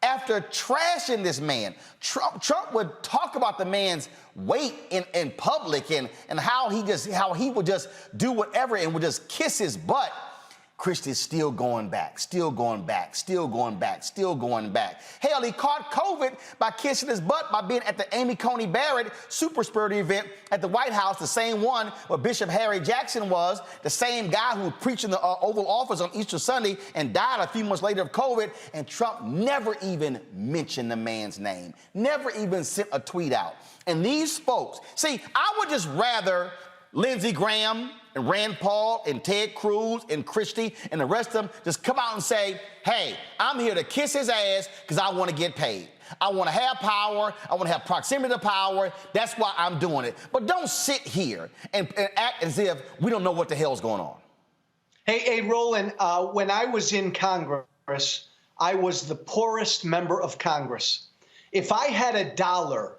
After trashing this man, Trump would talk about the man's weight in public and how he would just do whatever and would just kiss his butt. Christie's still going back, still going back, still going back, still going back. Hell, he caught COVID by kissing his butt by being at the Amy Coney Barrett super spreader event at the White House, the same one where Bishop Harry Jackson was, the same guy who preached in the Oval Office on Easter Sunday and died a few months later of COVID, and Trump never even mentioned the man's name, never even sent a tweet out. And these folks, see, I would just rather Lindsey Graham and Rand Paul and Ted Cruz and Christie and the rest of them just come out and say, hey, I'm here to kiss his ass because I want to get paid. I want to have power. I want to have proximity to power. That's why I'm doing it. But don't sit here and act as if we don't know what the hell's going on. Hey, Roland, when I was in Congress, I was the poorest member of Congress. If I had $1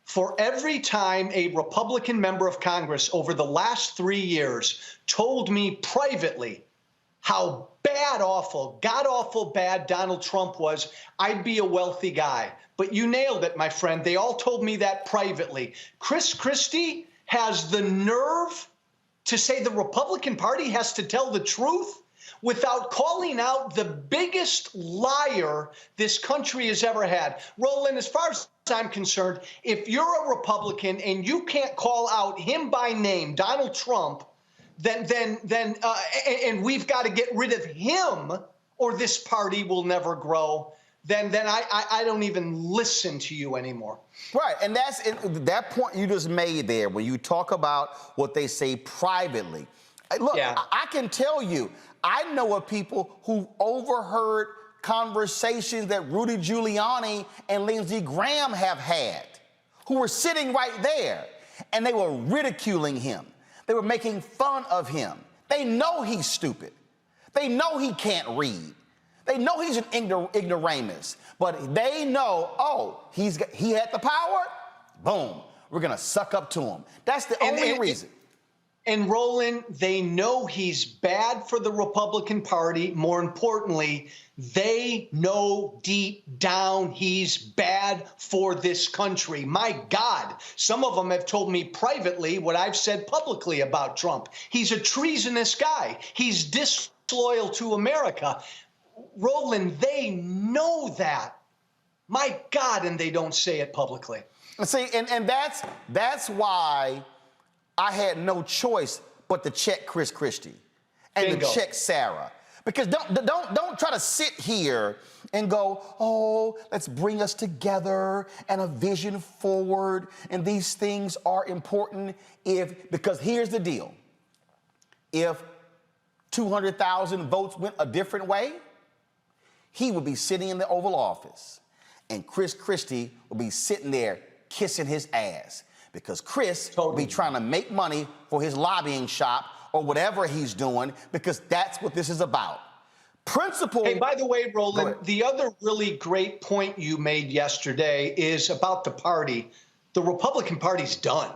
for every time a Republican member of Congress over the last 3 years told me privately how bad, awful, god-awful bad Donald Trump was, I'd be a wealthy guy. But you nailed it, my friend. They all told me that privately. Chris Christie has the nerve to say the Republican Party has to tell the truth without calling out the biggest liar this country has ever had. Roland, as far as I'm concerned, if you're a Republican and you can't call out him by name, Donald Trump, and we've got to get rid of him or this party will never grow, then I don't even listen to you anymore. Right, and that's that point you just made there when you talk about what they say privately. Look, yeah. I can tell you, I know of people who overheard conversations that Rudy Giuliani and Lindsey Graham have had, who were sitting right there, and they were ridiculing him. They were making fun of him. They know he's stupid. They know he can't read. They know he's an ignoramus, but they know, oh, he had the power? Boom, we're gonna suck up to him. That's the only reason. And Roland, they know he's bad for the Republican Party. More importantly, they know deep down he's bad for this country. My God, some of them have told me privately what I've said publicly about Trump. He's a treasonous guy. He's disloyal to America. Roland, they know that. My God, and they don't say it publicly. See, and that's why I had no choice but to check Chris Christie and Bingo. to check Sarah. Because don't try to sit here and go, oh, let's bring us together and a vision forward. And these things are important because here's the deal. If 200,000 votes went a different way, he would be sitting in the Oval Office and Chris Christie would be sitting there kissing his ass. Because Chris will be trying to make money for his lobbying shop or whatever he's doing, because that's what this is about. Principle. Hey, by the way, Roland, the other really great point you made yesterday is about the party. The Republican Party's done.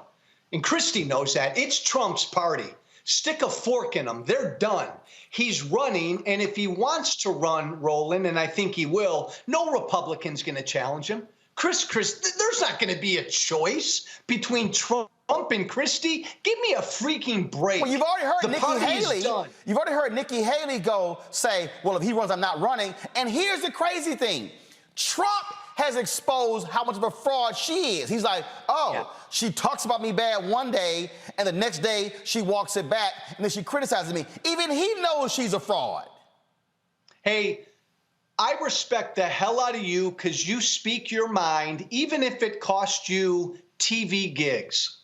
And Christie knows that. It's Trump's party. Stick a fork in them. They're done. He's running, and if he wants to run, Roland, and I think he will, no Republican's going to challenge him. Chris, there's not going to be a choice between Trump and Christie. Give me a freaking break. Well, you've already heard Nikki Haley. Done. You've already heard Nikki Haley say, well, if he runs, I'm not running. And here's the crazy thing. Trump has exposed how much of a fraud she is. He's like, she talks about me bad one day, and the next day she walks it back, and then she criticizes me. Even he knows she's a fraud. Hey, I respect the hell out of you because you speak your mind, even if it cost you TV gigs.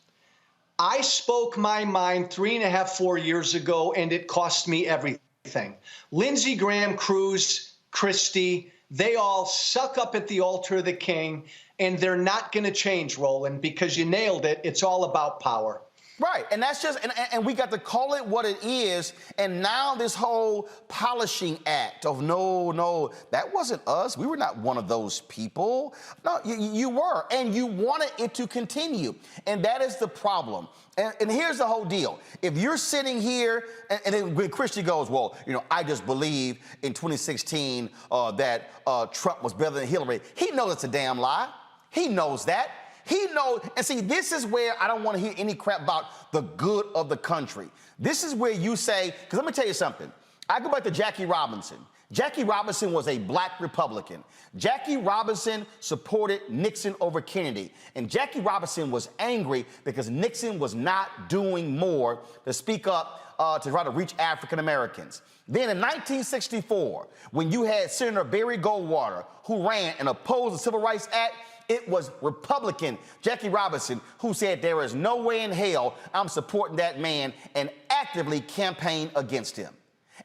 I spoke my mind 3.5, 4 years ago, and it cost me everything. Lindsey Graham, Cruz, Christie, they all suck up at the altar of the king, and they're not going to change, Roland, because you nailed it. It's all about power. Right, and that's just, and we got to call it what it is, and now this whole polishing act of no, that wasn't us. We were not one of those people. No, you were, and you wanted it to continue, and that is the problem. And here's the whole deal. If you're sitting here, and then when Christie goes, well, I just believe in 2016 that Trump was better than Hillary, he knows it's a damn lie. He knows that. He knows, and see, this is where I don't want to hear any crap about the good of the country. This is where you say, because let me tell you something. I go back to Jackie Robinson. Jackie Robinson was a black Republican. Jackie Robinson supported Nixon over Kennedy. And Jackie Robinson was angry because Nixon was not doing more to speak up to try to reach African Americans. Then in 1964, when you had Senator Barry Goldwater, who ran and opposed the Civil Rights Act, it was Republican Jackie Robinson who said there is no way in hell I'm supporting that man and actively campaigned against him.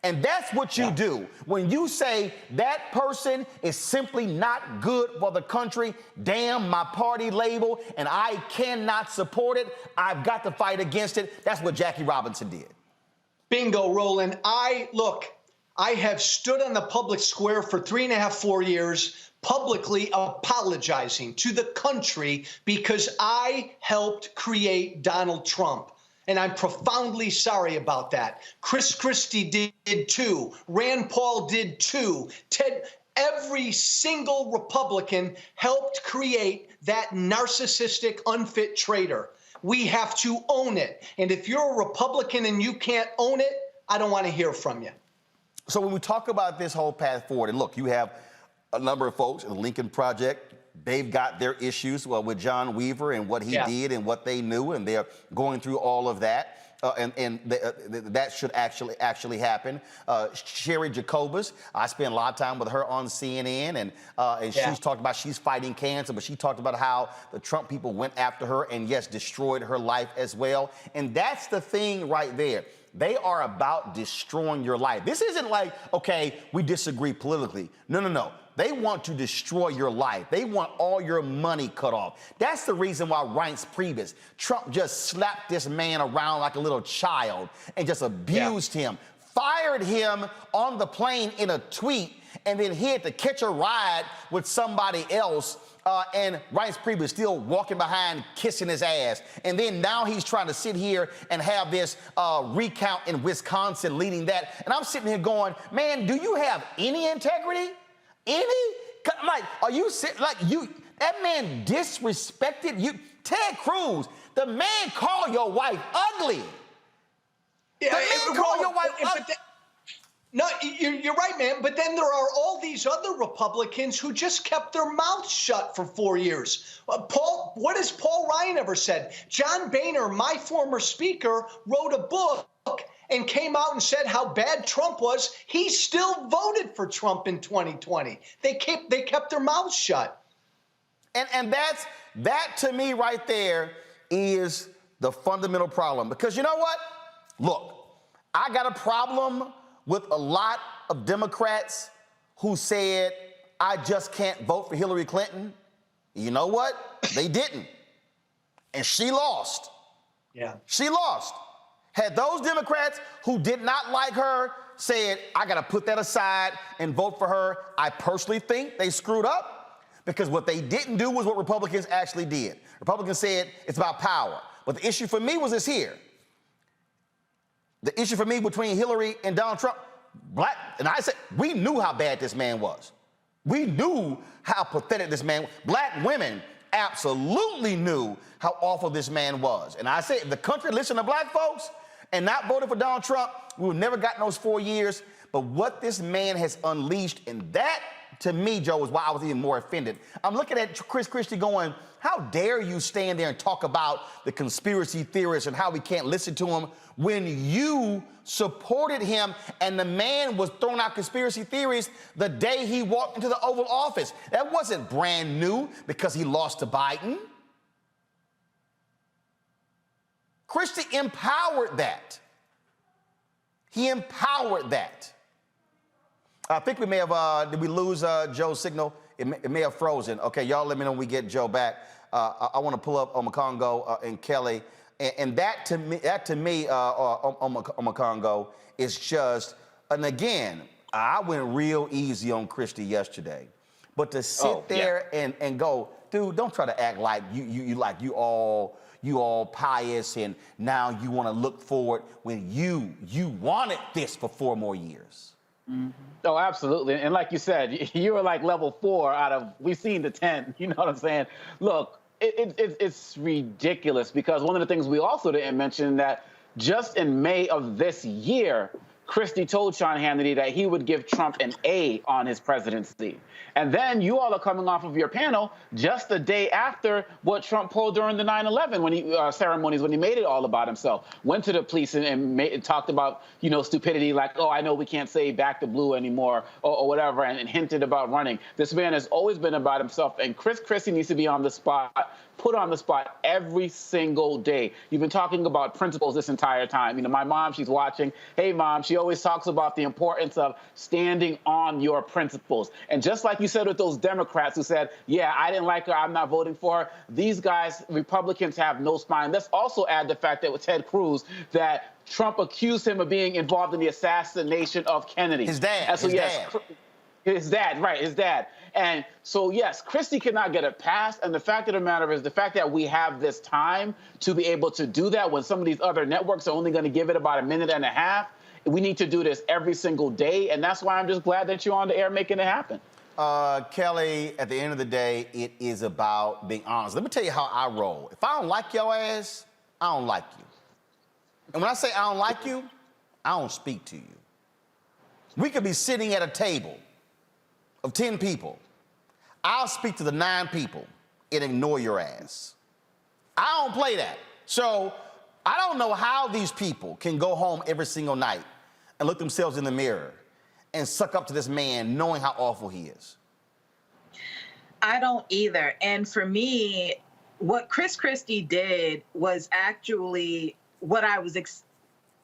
And that's what you do. When you say that person is simply not good for the country, damn my party label, and I cannot support it, I've got to fight against it. That's what Jackie Robinson did. Bingo, Roland. I have stood on the public square for 3.5, 4 years, publicly apologizing to the country because I helped create Donald Trump. And I'm profoundly sorry about that. Chris Christie did too. Rand Paul did too. Every single Republican helped create that narcissistic, unfit traitor. We have to own it. And if you're a Republican and you can't own it, I don't want to hear from you. So when we talk about this whole path forward, and look, you have a number of folks in the Lincoln Project. They've got their issues with John Weaver and what he did and what they knew, and they're going through all of that. That should actually happen. Sherry Jacobus, I spent a lot of time with her on CNN, and she's talked about she's fighting cancer, but she talked about how the Trump people went after her and, yes, destroyed her life as well. And that's the thing right there. They are about destroying your life. This isn't like, okay, we disagree politically. No. They want to destroy your life. They want all your money cut off. That's the reason why Reince Priebus, Trump just slapped this man around like a little child and just abused him, fired him on the plane in a tweet, and then he had to catch a ride with somebody else and Reince Priebus was still walking behind, kissing his ass. And then now he's trying to sit here and have this recount in Wisconsin leading that. And I'm sitting here going, man, do you have any integrity? Any? Like, are you like you? That man disrespected you. Ted Cruz, the man called your wife ugly. Yeah, the man called your wife ugly. No, you're right, man. But then there are all these other Republicans who just kept their mouths shut for 4 years. What has Paul Ryan ever said? John Boehner, my former speaker, wrote a book and came out and said how bad Trump was. He still voted for Trump in 2020. They kept their mouths shut. And that to me right there is the fundamental problem. Because you know what? Look, I got a problem with a lot of Democrats who said, I just can't vote for Hillary Clinton. You know what? They didn't. And she lost. Yeah. She lost. Had those Democrats who did not like her said, I got to put that aside and vote for her, I personally think they screwed up, because what they didn't do was what Republicans actually did. Republicans said it's about power. But the issue for me was this here. The issue for me between Hillary and Donald Trump, and I said, we knew how bad this man was. We knew how pathetic this man was. Black women absolutely knew how awful this man was. And I said, if the country listened to black folks and not voted for Donald Trump, we would never gotten those 4 years. But what this man has unleashed, and that, to me, Joe, is why I was even more offended. I'm looking at Chris Christie going, how dare you stand there and talk about the conspiracy theorists and how we can't listen to them when you supported him and the man was throwing out conspiracy theories the day he walked into the Oval Office. That wasn't brand new because he lost to Biden. Christie empowered that. He empowered that. I think we may have, did we lose Joe's signal? It may have frozen. Okay, y'all let me know when we get Joe back. I want to pull up Omekongo and Kelly. And that to me, Omekongo, is just, and again, I went real easy on Christie yesterday. But to sit there and go, dude, don't try to act like you all pious and now you want to look forward when you wanted this for 4 more years. Mm-hmm. Oh, absolutely. And like you said, you were like level 4 out of, we've seen the 10, you know what I'm saying? Look, it's ridiculous, because one of the things we also didn't mention, that just in May of this year, Christie told Sean Hannity that he would give Trump an A on his presidency. And then you all are coming off of your panel just the day after what Trump pulled during the 9/11 when he ceremonies, when he made it all about himself. Went to the police and talked about, you know, stupidity, like, oh, I know we can't say back to blue anymore or whatever, and hinted about running. This man has always been about himself, and Chris Christie needs to be on the spot, put on the spot every single day. You've been talking about principles this entire time. You know, my mom, she's watching. Hey, Mom, she always talks about the importance of standing on your principles. And just like you said with those Democrats who said, yeah, I didn't like her, I'm not voting for her, these guys, Republicans, have no spine. Let's also add the fact that with Ted Cruz, that Trump accused him of being involved in the assassination of Kennedy. His dad. And so, his dad, right, his dad. And so, yes, Christie cannot get it passed. And the fact of the matter is the fact that we have this time to be able to do that when some of these other networks are only going to give it about 1.5 minutes. We need to do this every single day. And that's why I'm just glad that you're on the air making it happen. Kelly, at the end of the day, it is about being honest. Let me tell you how I roll. If I don't like your ass, I don't like you. And when I say I don't like you, I don't speak to you. We could be sitting at a table of 10 people. I'll speak to the 9 people and ignore your ass. I don't play that. So I don't know how these people can go home every single night and look themselves in the mirror and suck up to this man knowing how awful he is. I don't either. And for me, what Chris Christie did was actually what I was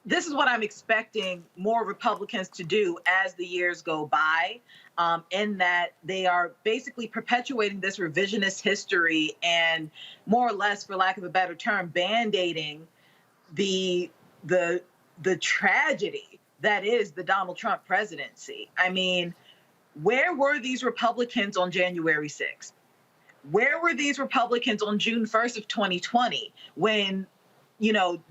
this is what I'm expecting more Republicans to do as the years go by, in that they are basically perpetuating this revisionist history and more or less, for lack of a better term, band-aiding the tragedy that is the Donald Trump presidency. I mean, where were these Republicans on January 6th? Where were these Republicans on June 1st of 2020 when,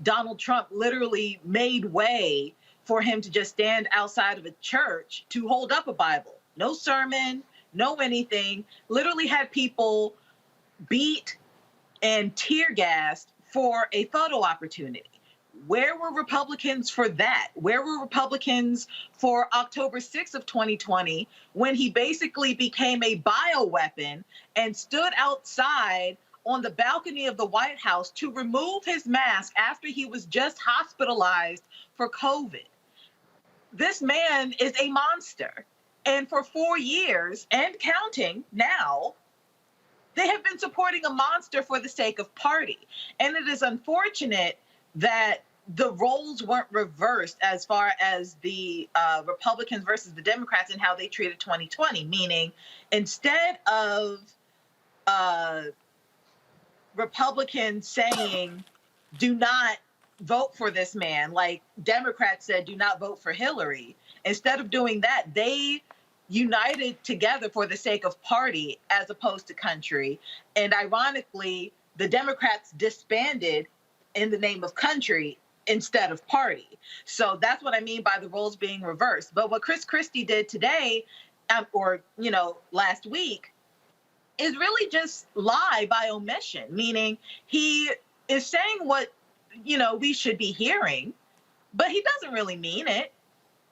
Donald Trump literally made way for him to just stand outside of a church to hold up a Bible? No sermon, no anything. Literally had people beat and tear gassed for a photo opportunity. Where were Republicans for that? Where were Republicans for October 6th of 2020 when he basically became a bioweapon and stood outside on the balcony of the White House to remove his mask after he was just hospitalized for COVID? This man is a monster. And for 4 years and counting now, they have been supporting a monster for the sake of party. And it is unfortunate that the roles weren't reversed as far as the Republicans versus the Democrats and how they treated 2020, meaning instead of Republicans saying, do not vote for this man, like Democrats said, do not vote for Hillary. Instead of doing that, they united together for the sake of party as opposed to country. And ironically, the Democrats disbanded in the name of country instead of party. So that's what I mean by the roles being reversed. But what Chris Christie did today, last week, is really just lie by omission, meaning he is saying what, we should be hearing, but he doesn't really mean it.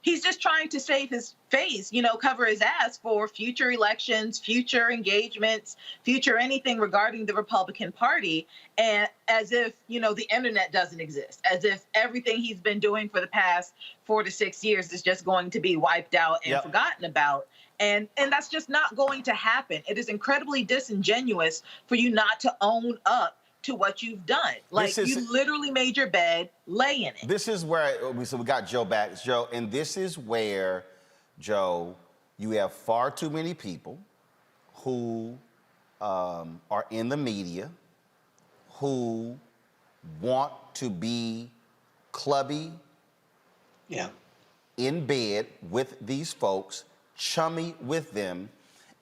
He's just trying to save his face, cover his ass for future elections, future engagements, future anything regarding the Republican Party. And as if, the internet doesn't exist, as if everything he's been doing for the past 4 to 6 years is just going to be wiped out and forgotten about. And that's just not going to happen. It is incredibly disingenuous for you not to own up to what you've done. Like, you literally made your bed, lay in it. This is where, we got Joe back. Joe, and this is where, Joe, you have far too many people who are in the media who want to be clubby, in bed with these folks, chummy with them,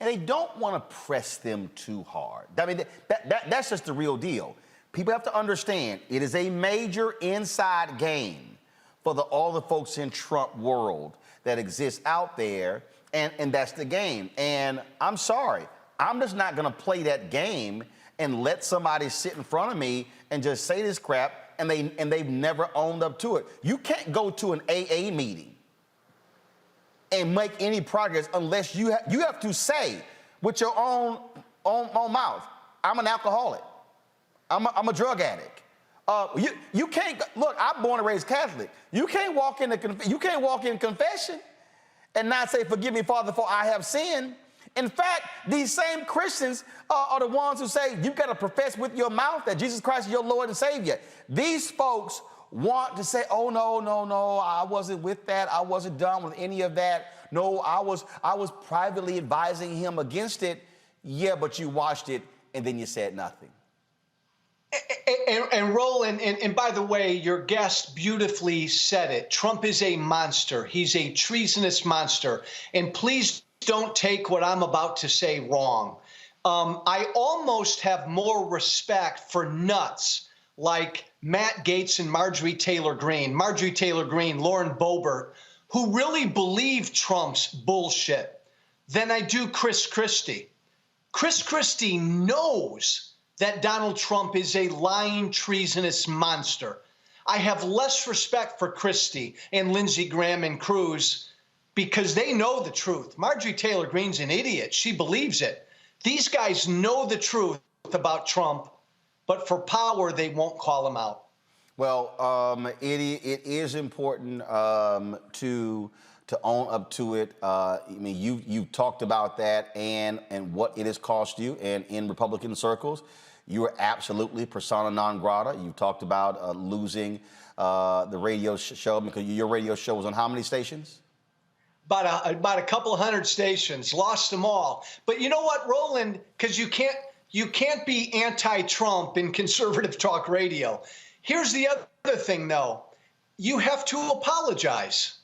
and they don't want to press them too hard. I mean, that's just the real deal. People have to understand it is a major inside game for all the folks in Trump world that exists out there, and that's the game. And I'm sorry, I'm just not going to play that game and let somebody sit in front of me and just say this crap, and they've never owned up to it. You can't go to an AA meeting and make any progress unless you have to say with your own mouth, I'm an alcoholic, I'm a drug addict. You can't look. I'm born and raised Catholic. You can't walk in confession and not say, "Forgive me, Father, for I have sinned." In fact, these same Christians are the ones who say you've got to profess with your mouth that Jesus Christ is your Lord and Savior. These folks want to say, oh, no, I wasn't with that. I wasn't done with any of that. No, I was privately advising him against it. Yeah, but you watched it and then you said nothing. And Roland, and by the way, your guest beautifully said it. Trump is a monster. He's a treasonous monster. And please don't take what I'm about to say wrong. I almost have more respect for nuts like Matt Gaetz and Marjorie Taylor Greene, Lauren Boebert, who really believe Trump's bullshit, than I do Chris Christie. Chris Christie knows that Donald Trump is a lying, treasonous monster. I have less respect for Christie and Lindsey Graham and Cruz because they know the truth. Marjorie Taylor Greene's an idiot. She believes it. These guys know the truth about Trump, but for power, they won't call him out. Well, it is important to own up to it. I mean, you talked about that and what it has cost you, and in Republican circles, you are absolutely persona non grata. You talked about losing the radio show because your radio show was on how many stations? About a couple of hundred stations, lost them all. But you know what, Roland? Because you can't be anti-Trump in conservative talk radio. Here's the other thing, though. You have to apologize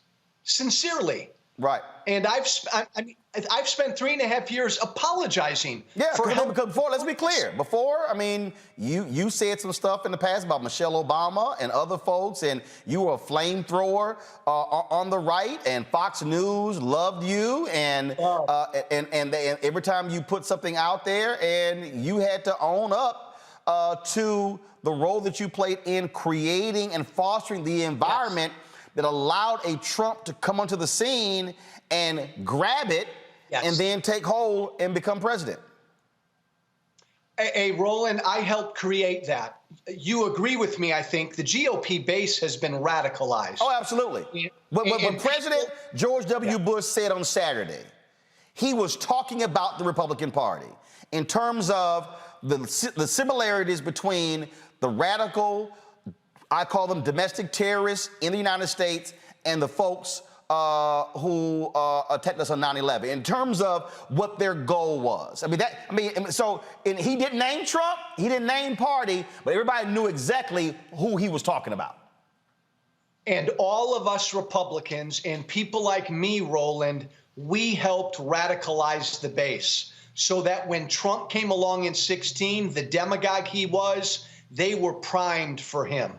sincerely. Right. And I've spent 3.5 years apologizing. Yeah, for because before, let's be clear. Before, I mean, you said some stuff in the past about Michelle Obama and other folks, and you were a flamethrower on the right, and Fox News loved you, and every time you put something out there, and you had to own up to the role that you played in creating and fostering the environment that allowed a Trump to come onto the scene and grab it and then take hold and become president. Hey, Roland, I helped create that. You agree with me, I think. The GOP base has been radicalized. Oh, absolutely. What President George W. Bush said on Saturday, he was talking about the Republican Party in terms of the similarities between the radical, I call them domestic terrorists in the United States, and the folks who attacked us on 9/11 in terms of what their goal was. He didn't name Trump, he didn't name party, but everybody knew exactly who he was talking about. And all of us Republicans and people like me, Roland, we helped radicalize the base so that when Trump came along in 2016, the demagogue he was, they were primed for him.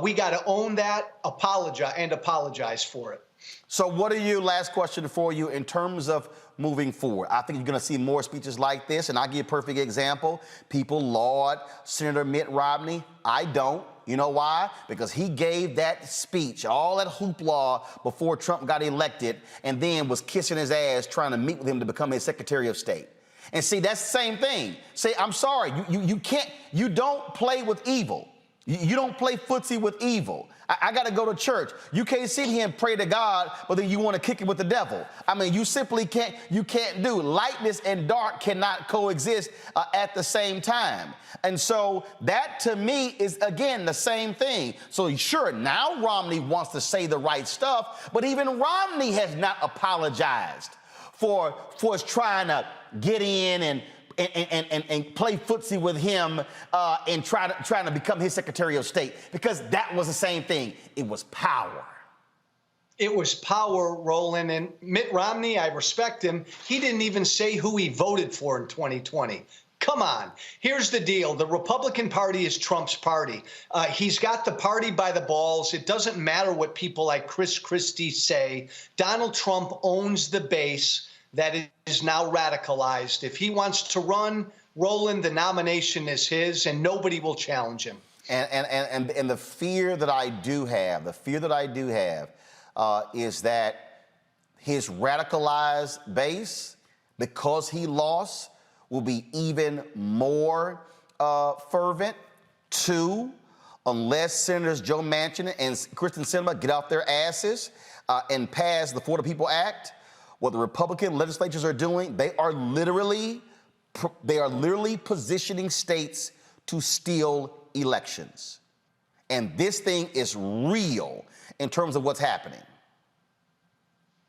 We got to own that, apologize for it. So what are you, last question for you, in terms of moving forward? I think you're going to see more speeches like this, and I'll give you a perfect example. People laud Senator Mitt Romney. I don't. You know why? Because he gave that speech, all that hoopla before Trump got elected, and then was kissing his ass trying to meet with him to become his Secretary of State. And see, that's the same thing. Say, I'm sorry, you don't play with evil. You don't play footsie with evil. I got to go to church. You can't sit here and pray to God, but then you want to kick it with the devil. I mean, you simply can't do. Lightness and dark cannot coexist at the same time. And so that, to me, is, again, the same thing. So sure, now Romney wants to say the right stuff, but even Romney has not apologized for trying to get in and play footsie with him and trying to become his Secretary of State, because that was the same thing. It was power. It was power, Roland. And Mitt Romney, I respect him. He didn't even say who he voted for in 2020. Come on. Here's the deal. The Republican Party is Trump's party. He's got the party by the balls. It doesn't matter what people like Chris Christie say. Donald Trump owns the base that is now radicalized. If he wants to run, Roland, the nomination is his, and nobody will challenge him. And the fear that I do have, is that his radicalized base, because he lost, will be even more fervent. Two, unless Senators Joe Manchin and Kyrsten Sinema get off their asses and pass the For the People Act, what the Republican legislatures are doing, they are literally positioning states to steal elections. And this thing is real in terms of what's happening.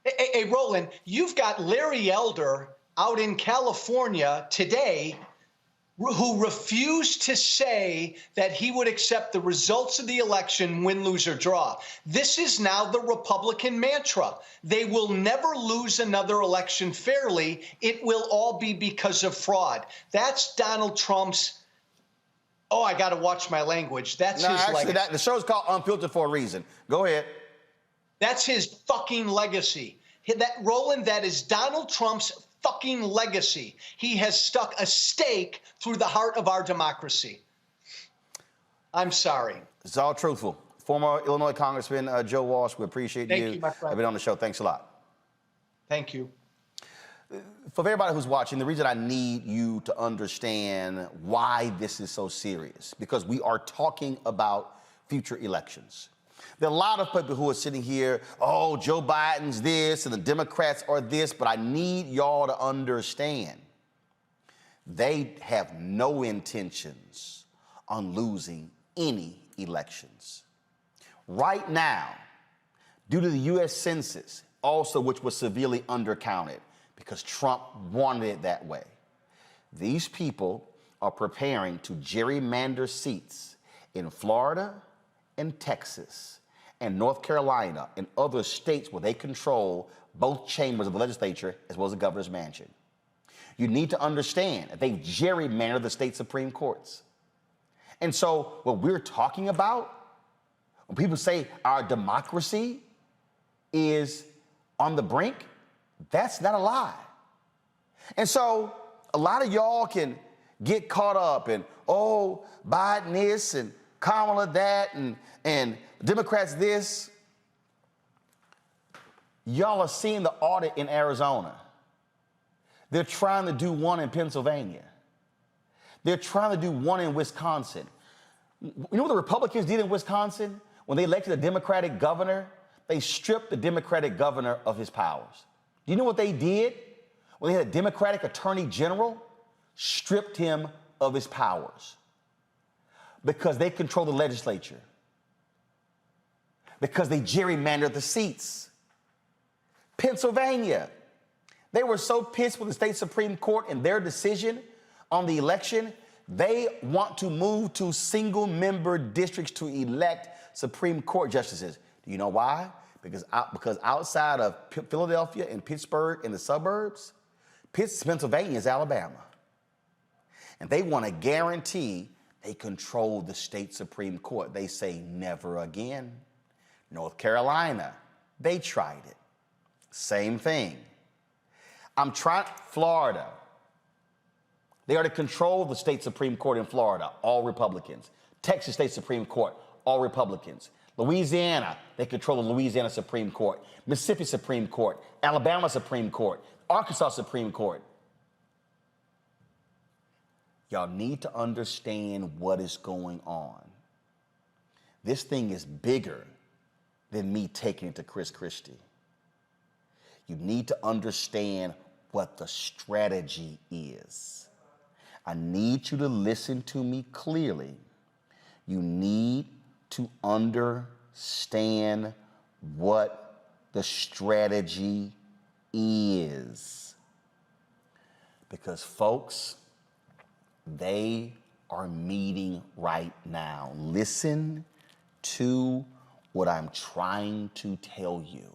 Hey, Roland, you've got Larry Elder out in California today who refused to say that he would accept the results of the election, win, lose, or draw. This is now the Republican mantra. They will never lose another election fairly. It will all be because of fraud. That's Donald Trump's, oh, I got to watch my language. That's his legacy. The show's called Unfiltered for a reason. Go ahead. That's his fucking legacy. Roland, that is Donald Trump's fucking legacy. He has stuck a stake through the heart of our democracy. I'm sorry. It's all truthful. Former Illinois Congressman Joe Walsh, we appreciate you. Thank you, my friend. I've been on the show. Thanks a lot. Thank you. For everybody who's watching, the reason I need you to understand why this is so serious, because we are talking about future elections. There are a lot of people who are sitting here, oh, Joe Biden's this and the Democrats are this, but I need y'all to understand they have no intentions on losing any elections. Right now, due to the U.S. Census, also which was severely undercounted because Trump wanted it that way, these people are preparing to gerrymander seats in Florida and Texas. and North Carolina and other states where they control both chambers of the legislature as well as the governor's mansion. You need to understand that they've gerrymandered the state Supreme Courts. And so what we're talking about, when people say our democracy is on the brink, that's not a lie. And so a lot of y'all can get caught up in, oh, Biden this and Kamala that and Democrats this. Y'all are seeing the audit in Arizona. They're trying to do one in Pennsylvania. They're trying to do one in Wisconsin. You know what the Republicans did in Wisconsin? When they elected a Democratic governor, they stripped the Democratic governor of his powers. Do you know what they did? When they had a Democratic attorney general, stripped him of his powers because they control the legislature, because they gerrymandered the seats. Pennsylvania, they were so pissed with the state Supreme Court and their decision on the election, they want to move to single-member districts to elect Supreme Court justices. Do you know why? Because outside of Philadelphia and Pittsburgh and the suburbs, Pennsylvania is Alabama. And they want to guarantee they control the state Supreme Court. They say never again. North Carolina, they tried it. Same thing. Florida. They are to control the state Supreme Court in Florida, all Republicans. Texas State Supreme Court, all Republicans. Louisiana, they control the Louisiana Supreme Court. Mississippi Supreme Court, Alabama Supreme Court, Arkansas Supreme Court. Y'all need to understand what is going on. This thing is bigger than me taking it to Chris Christie. You need to understand what the strategy is. I need you to listen to me clearly. You need to understand what the strategy is. Because folks, they are meeting right now. Listen to what I'm trying to tell you.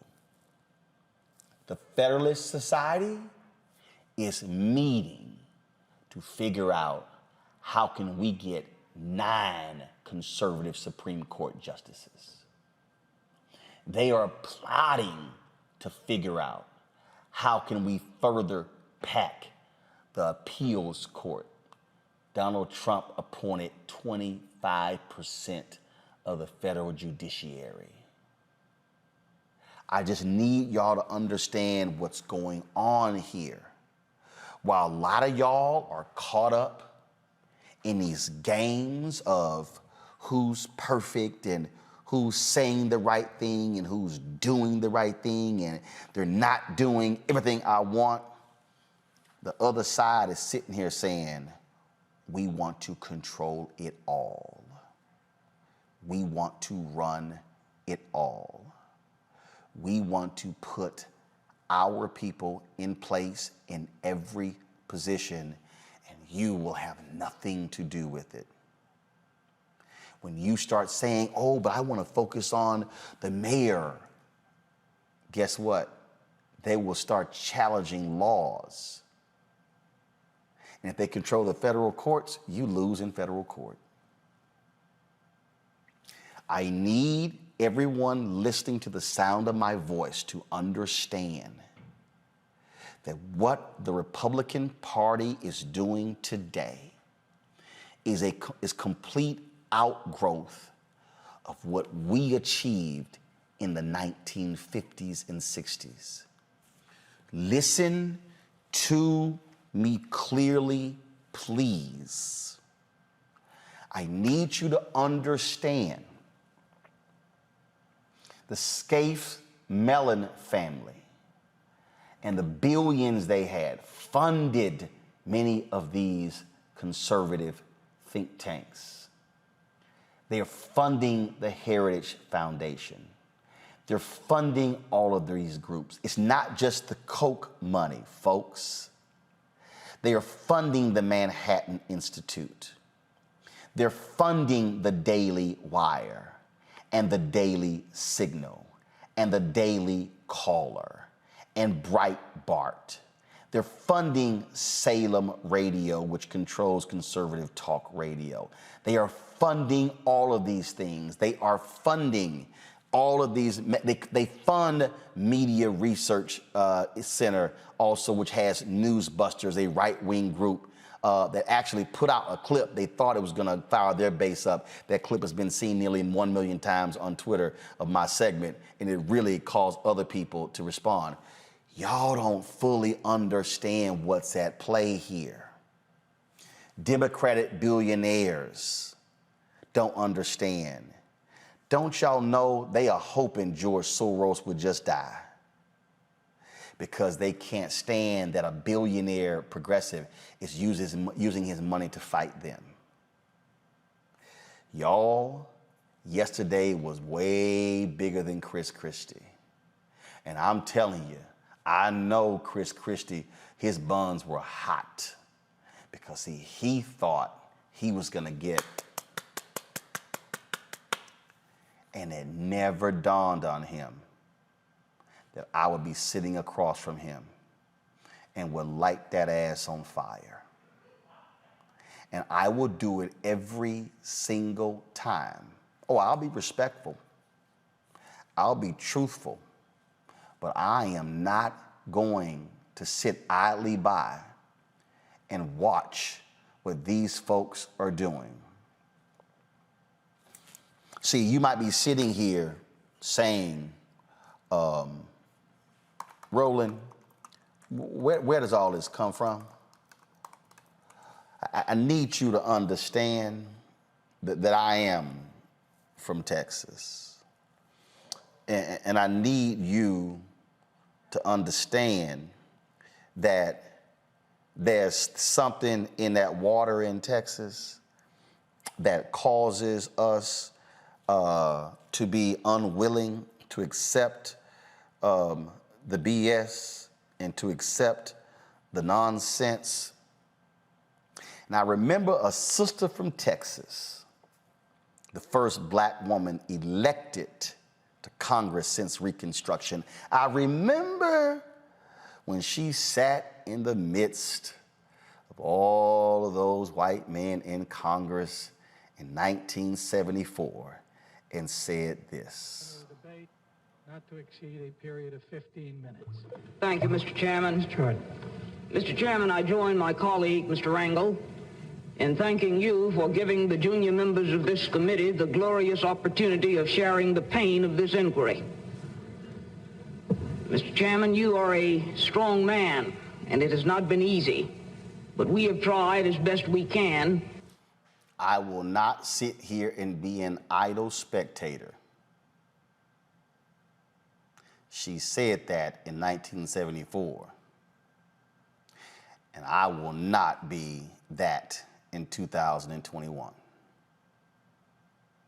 The Federalist Society is meeting to figure out how can we get 9 conservative Supreme Court justices. They are plotting to figure out how can we further pack the appeals court. Donald Trump appointed 25% of the federal judiciary. I just need y'all to understand what's going on here. While a lot of y'all are caught up in these games of who's perfect and who's saying the right thing and who's doing the right thing and they're not doing everything I want, the other side is sitting here saying, we want to control it all. We want to run it all. We want to put our people in place in every position, and you will have nothing to do with it. When you start saying, oh, but I want to focus on the mayor, guess what? They will start challenging laws. And if they control the federal courts, you lose in federal court. I need everyone listening to the sound of my voice to understand that what the Republican Party is doing today is complete outgrowth of what we achieved in the 1950s and 60s. Listen to me clearly, please. I need you to understand the Scaife-Mellon family and the billions they had funded many of these conservative think tanks. They are funding the Heritage Foundation. They're funding all of these groups. It's not just the Koch money, folks. They are funding the Manhattan Institute. They're funding the Daily Wire. and the Daily Signal and the Daily Caller and Breitbart. They're funding Salem Radio, which controls conservative talk radio. They are funding all of these things. They are funding all of these. They fund Media Research Center also, which has Newsbusters, a right-wing group that actually put out a clip. They thought it was going to fire their base up. That clip has been seen nearly 1 million times on Twitter of my segment, and it really caused other people to respond. Y'all don't fully understand what's at play here. Democratic billionaires don't understand. Don't y'all know they are hoping George Soros would just die? Because they can't stand that a billionaire progressive is using his money to fight them. Y'all, yesterday was way bigger than Chris Christie. And I'm telling you, I know Chris Christie, his buns were hot. Because see, he thought he was gonna get, and it never dawned on him that I would be sitting across from him and would light that ass on fire. And I will do it every single time. Oh, I'll be respectful. I'll be truthful. But I am not going to sit idly by and watch what these folks are doing. See, you might be sitting here saying, Roland, where does all this come from? I need you to understand that I am from Texas. And I need you to understand that there's something in that water in Texas that causes us to be unwilling to accept the BS and to accept the nonsense. And I remember a sister from Texas, the first black woman elected to Congress since Reconstruction. I remember when she sat in the midst of all of those white men in Congress in 1974 and said this. Debate not to exceed a period of 15 minutes. Thank you, Mr. Chairman. Mr. Chairman, I join my colleague, Mr. Rangel, in thanking you for giving the junior members of this committee the glorious opportunity of sharing the pain of this inquiry. Mr. Chairman, you are a strong man, and it has not been easy, but we have tried as best we can. I will not sit here and be an idle spectator. She said that in 1974. And I will not be that in 2021.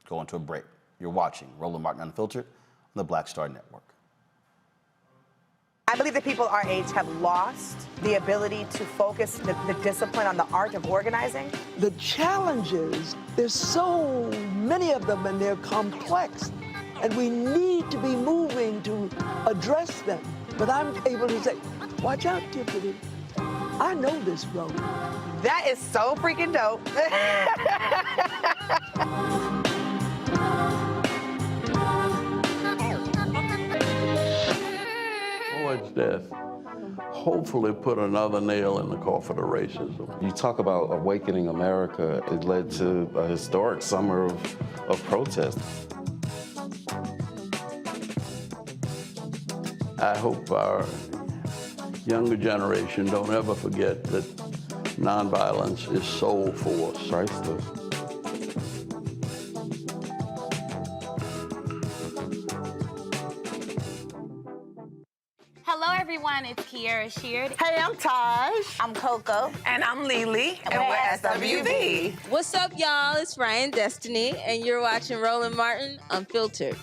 Going to a break. You're watching Roland Martin Unfiltered on the Black Star Network. I believe that people our age have lost the ability to focus the discipline on the art of organizing. The challenges, there's so many of them and they're complex. And we need to be moving to address them. But I'm able to say, watch out, Tiffany. I know this road. That is so freaking dope. Floyd's death hopefully put another nail in the coffin of racism. You talk about awakening America. It led to a historic summer of protest. I hope our younger generation don't ever forget that nonviolence is soul force. Priceless. Hello, everyone. It's Kiara Sheard. Hey, I'm Taj. I'm Coco. And I'm Lily. And we're SWV. What's up, y'all? It's Ryan Destiny, and you're watching Roland Martin Unfiltered.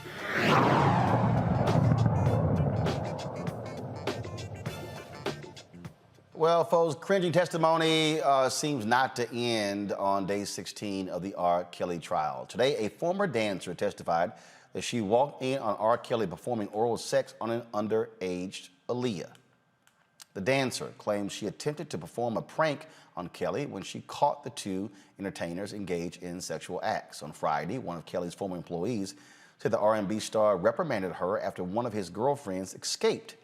Well, folks, cringing testimony seems not to end on day 16 of the R. Kelly trial. Today, a former dancer testified that she walked in on R. Kelly performing oral sex on an underage Aaliyah. The dancer claims she attempted to perform a prank on Kelly when she caught the two entertainers engaged in sexual acts. On Friday, one of Kelly's former employees said the R&B star reprimanded her after one of his girlfriends escaped.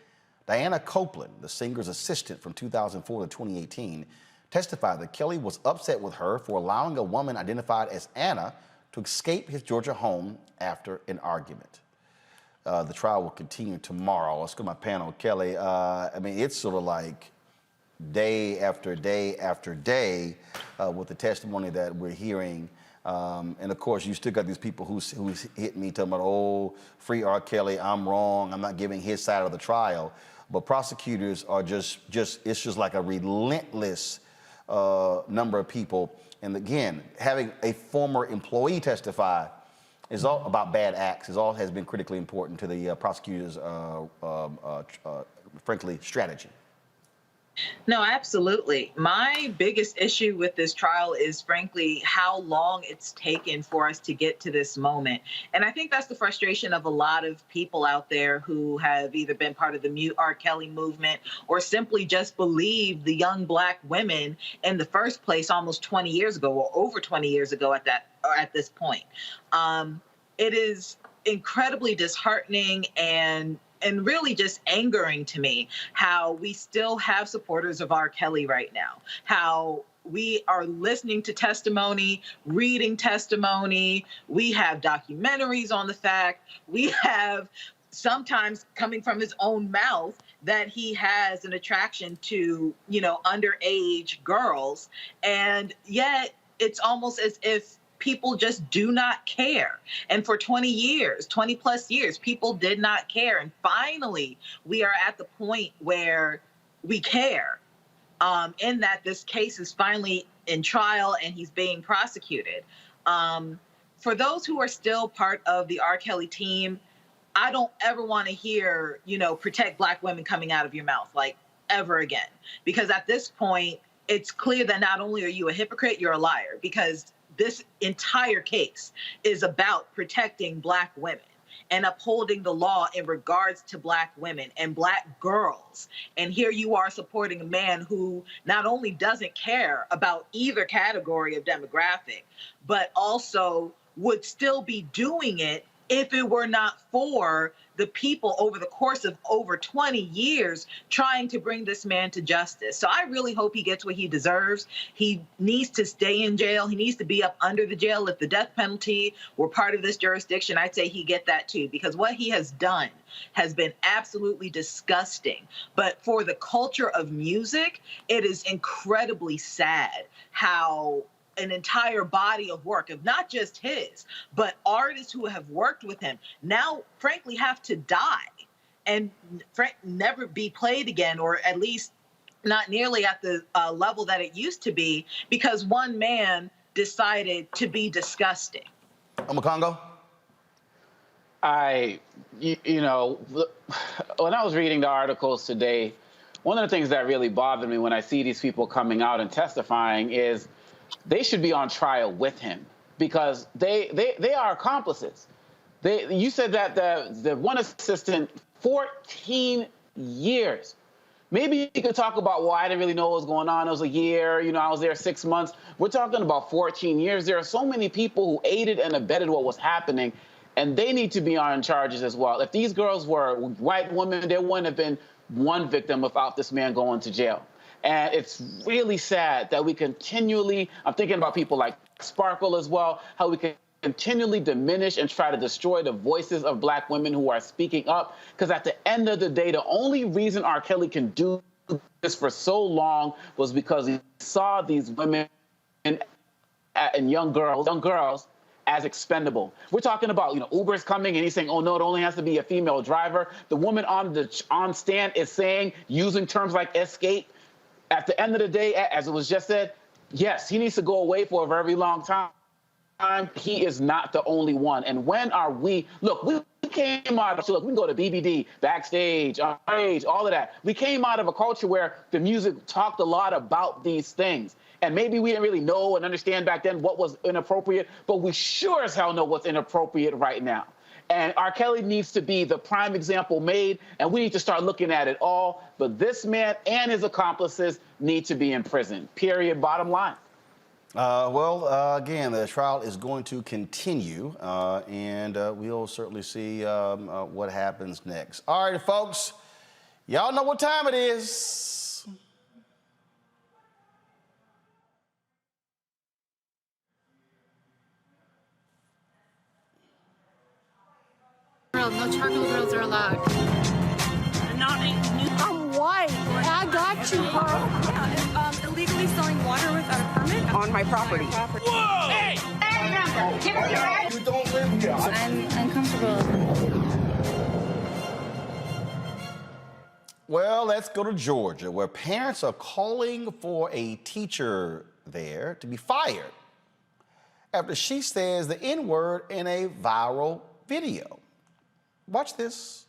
Diana Copeland, the singer's assistant from 2004 to 2018, testified that Kelly was upset with her for allowing a woman identified as Anna to escape his Georgia home after an argument. The trial will continue tomorrow. Let's go to my panel. Kelly, I mean, it's sort of like day after day after day with the testimony that we're hearing. And of course, you still got these people who hit me talking about, oh, free R. Kelly, I'm wrong, I'm not giving his side of the trial. But prosecutors are it's just like a relentless number of people. And again, having a former employee testify is all about bad acts. It all has been critically important to the prosecutors' frankly, strategy. No, absolutely. My biggest issue with this trial is, frankly, how long it's taken for us to get to this moment. And I think that's the frustration of a lot of people out there who have either been part of the Mute R. Kelly movement or simply just believe the young Black women in the first place almost 20 years ago or over 20 years ago at this point. It is incredibly disheartening and really just angering to me how we still have supporters of R. Kelly right now, how we are listening to testimony, reading testimony, we have documentaries on the fact, we have sometimes coming from his own mouth that he has an attraction to, underage girls, and yet it's almost as if people just do not care. And for 20 plus years, people did not care. And finally, we are at the point where we care, in that this case is finally in trial and he's being prosecuted. For those who are still part of the R. Kelly team, I don't ever want to hear, protect Black women coming out of your mouth, like, ever again. Because at this point, it's clear that not only are you a hypocrite, you're a liar, because this entire case is about protecting Black women and upholding the law in regards to Black women and Black girls. And here you are supporting a man who not only doesn't care about either category of demographic, but also would still be doing it if it were not for the people over the course of over 20 years trying to bring this man to justice. So I really hope he gets what he deserves. He needs to stay in jail. He needs to be up under the jail. If the death penalty were part of this jurisdiction, I'd say he get that too, because what he has done has been absolutely disgusting. But for the culture of music, it is incredibly sad how an entire body of work of not just his, but artists who have worked with him now, frankly, have to die and never be played again, or at least not nearly at the level that it used to be, because one man decided to be disgusting. Omokongo? When I was reading the articles today, one of the things that really bothered me when I see these people coming out and testifying is they should be on trial with him, because they are accomplices. You said that the one assistant, 14 years. Maybe you could talk about, well, I didn't really know what was going on. It was a year, I was there 6 months. We're talking about 14 years. There are so many people who aided and abetted what was happening, and they need to be on charges as well. If these girls were white women, there wouldn't have been one victim without this man going to jail. And it's really sad that we continually, I'm thinking about people like Sparkle as well, how we can continually diminish and try to destroy the voices of Black women who are speaking up. Because at the end of the day, the only reason R. Kelly can do this for so long was because he saw these women and young girls as expendable. We're talking about, Uber's coming and he's saying, oh no, it only has to be a female driver. The woman on stand is saying, using terms like escape. At the end of the day, as it was just said, yes, he needs to go away for a very long time. He is not the only one. And when are we, look, we came out of, we can go to BBD, Backstage, Age, all of that. We came out of a culture where the music talked a lot about these things. And maybe we didn't really know and understand back then what was inappropriate, but we sure as hell know what's inappropriate right now. And R. Kelly needs to be the prime example made, and we need to start looking at it all. But this man and his accomplices need to be in prison, period, bottom line. Again, the trial is going to continue, and we'll certainly see what happens next. All right, folks, y'all know what time it is. No charcoal grills are allowed. I'm white. I got you, Carl. Yeah, illegally selling water without a permit On my property. Whoa! Hey! You don't live here. I'm uncomfortable. Well, let's go to Georgia, where parents are calling for a teacher there to be fired after she says the N-word in a viral video. Watch this.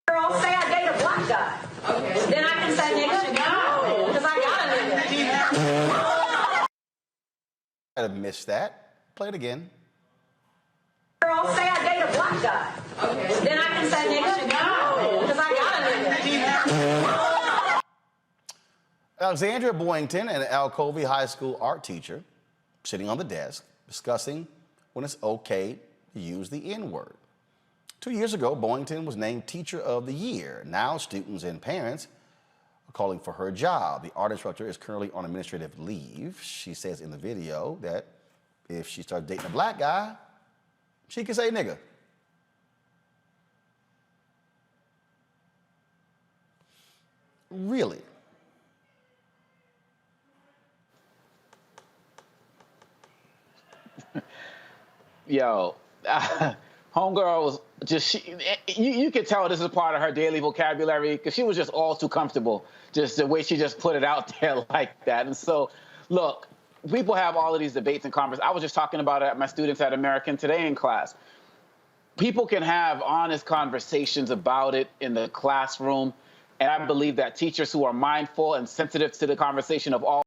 Girl, say I date a black guy. Okay. Then I can say nigga. No, because I got a nigga. I missed that. Play it again. Girl, say I date a black guy. Okay. Then I can say nigga. No, because I got a nigga. Alexandria Boynton, an Alcovey High School art teacher, sitting on the desk discussing when it's okay to use the N-word. 2 years ago, Boynton was named Teacher of the Year. Now students and parents are calling for her job. The art instructor is currently on administrative leave. She says in the video that if she starts dating a black guy, she can say nigga. Really? Yo, homegirl was just, you could tell this is part of her daily vocabulary because she was just all too comfortable, just the way she just put it out there like that. And so, look, people have all of these debates and conversations. I was just talking about it at my students at American Today in class. People can have honest conversations about it in the classroom, and I believe that teachers who are mindful and sensitive to the conversation of all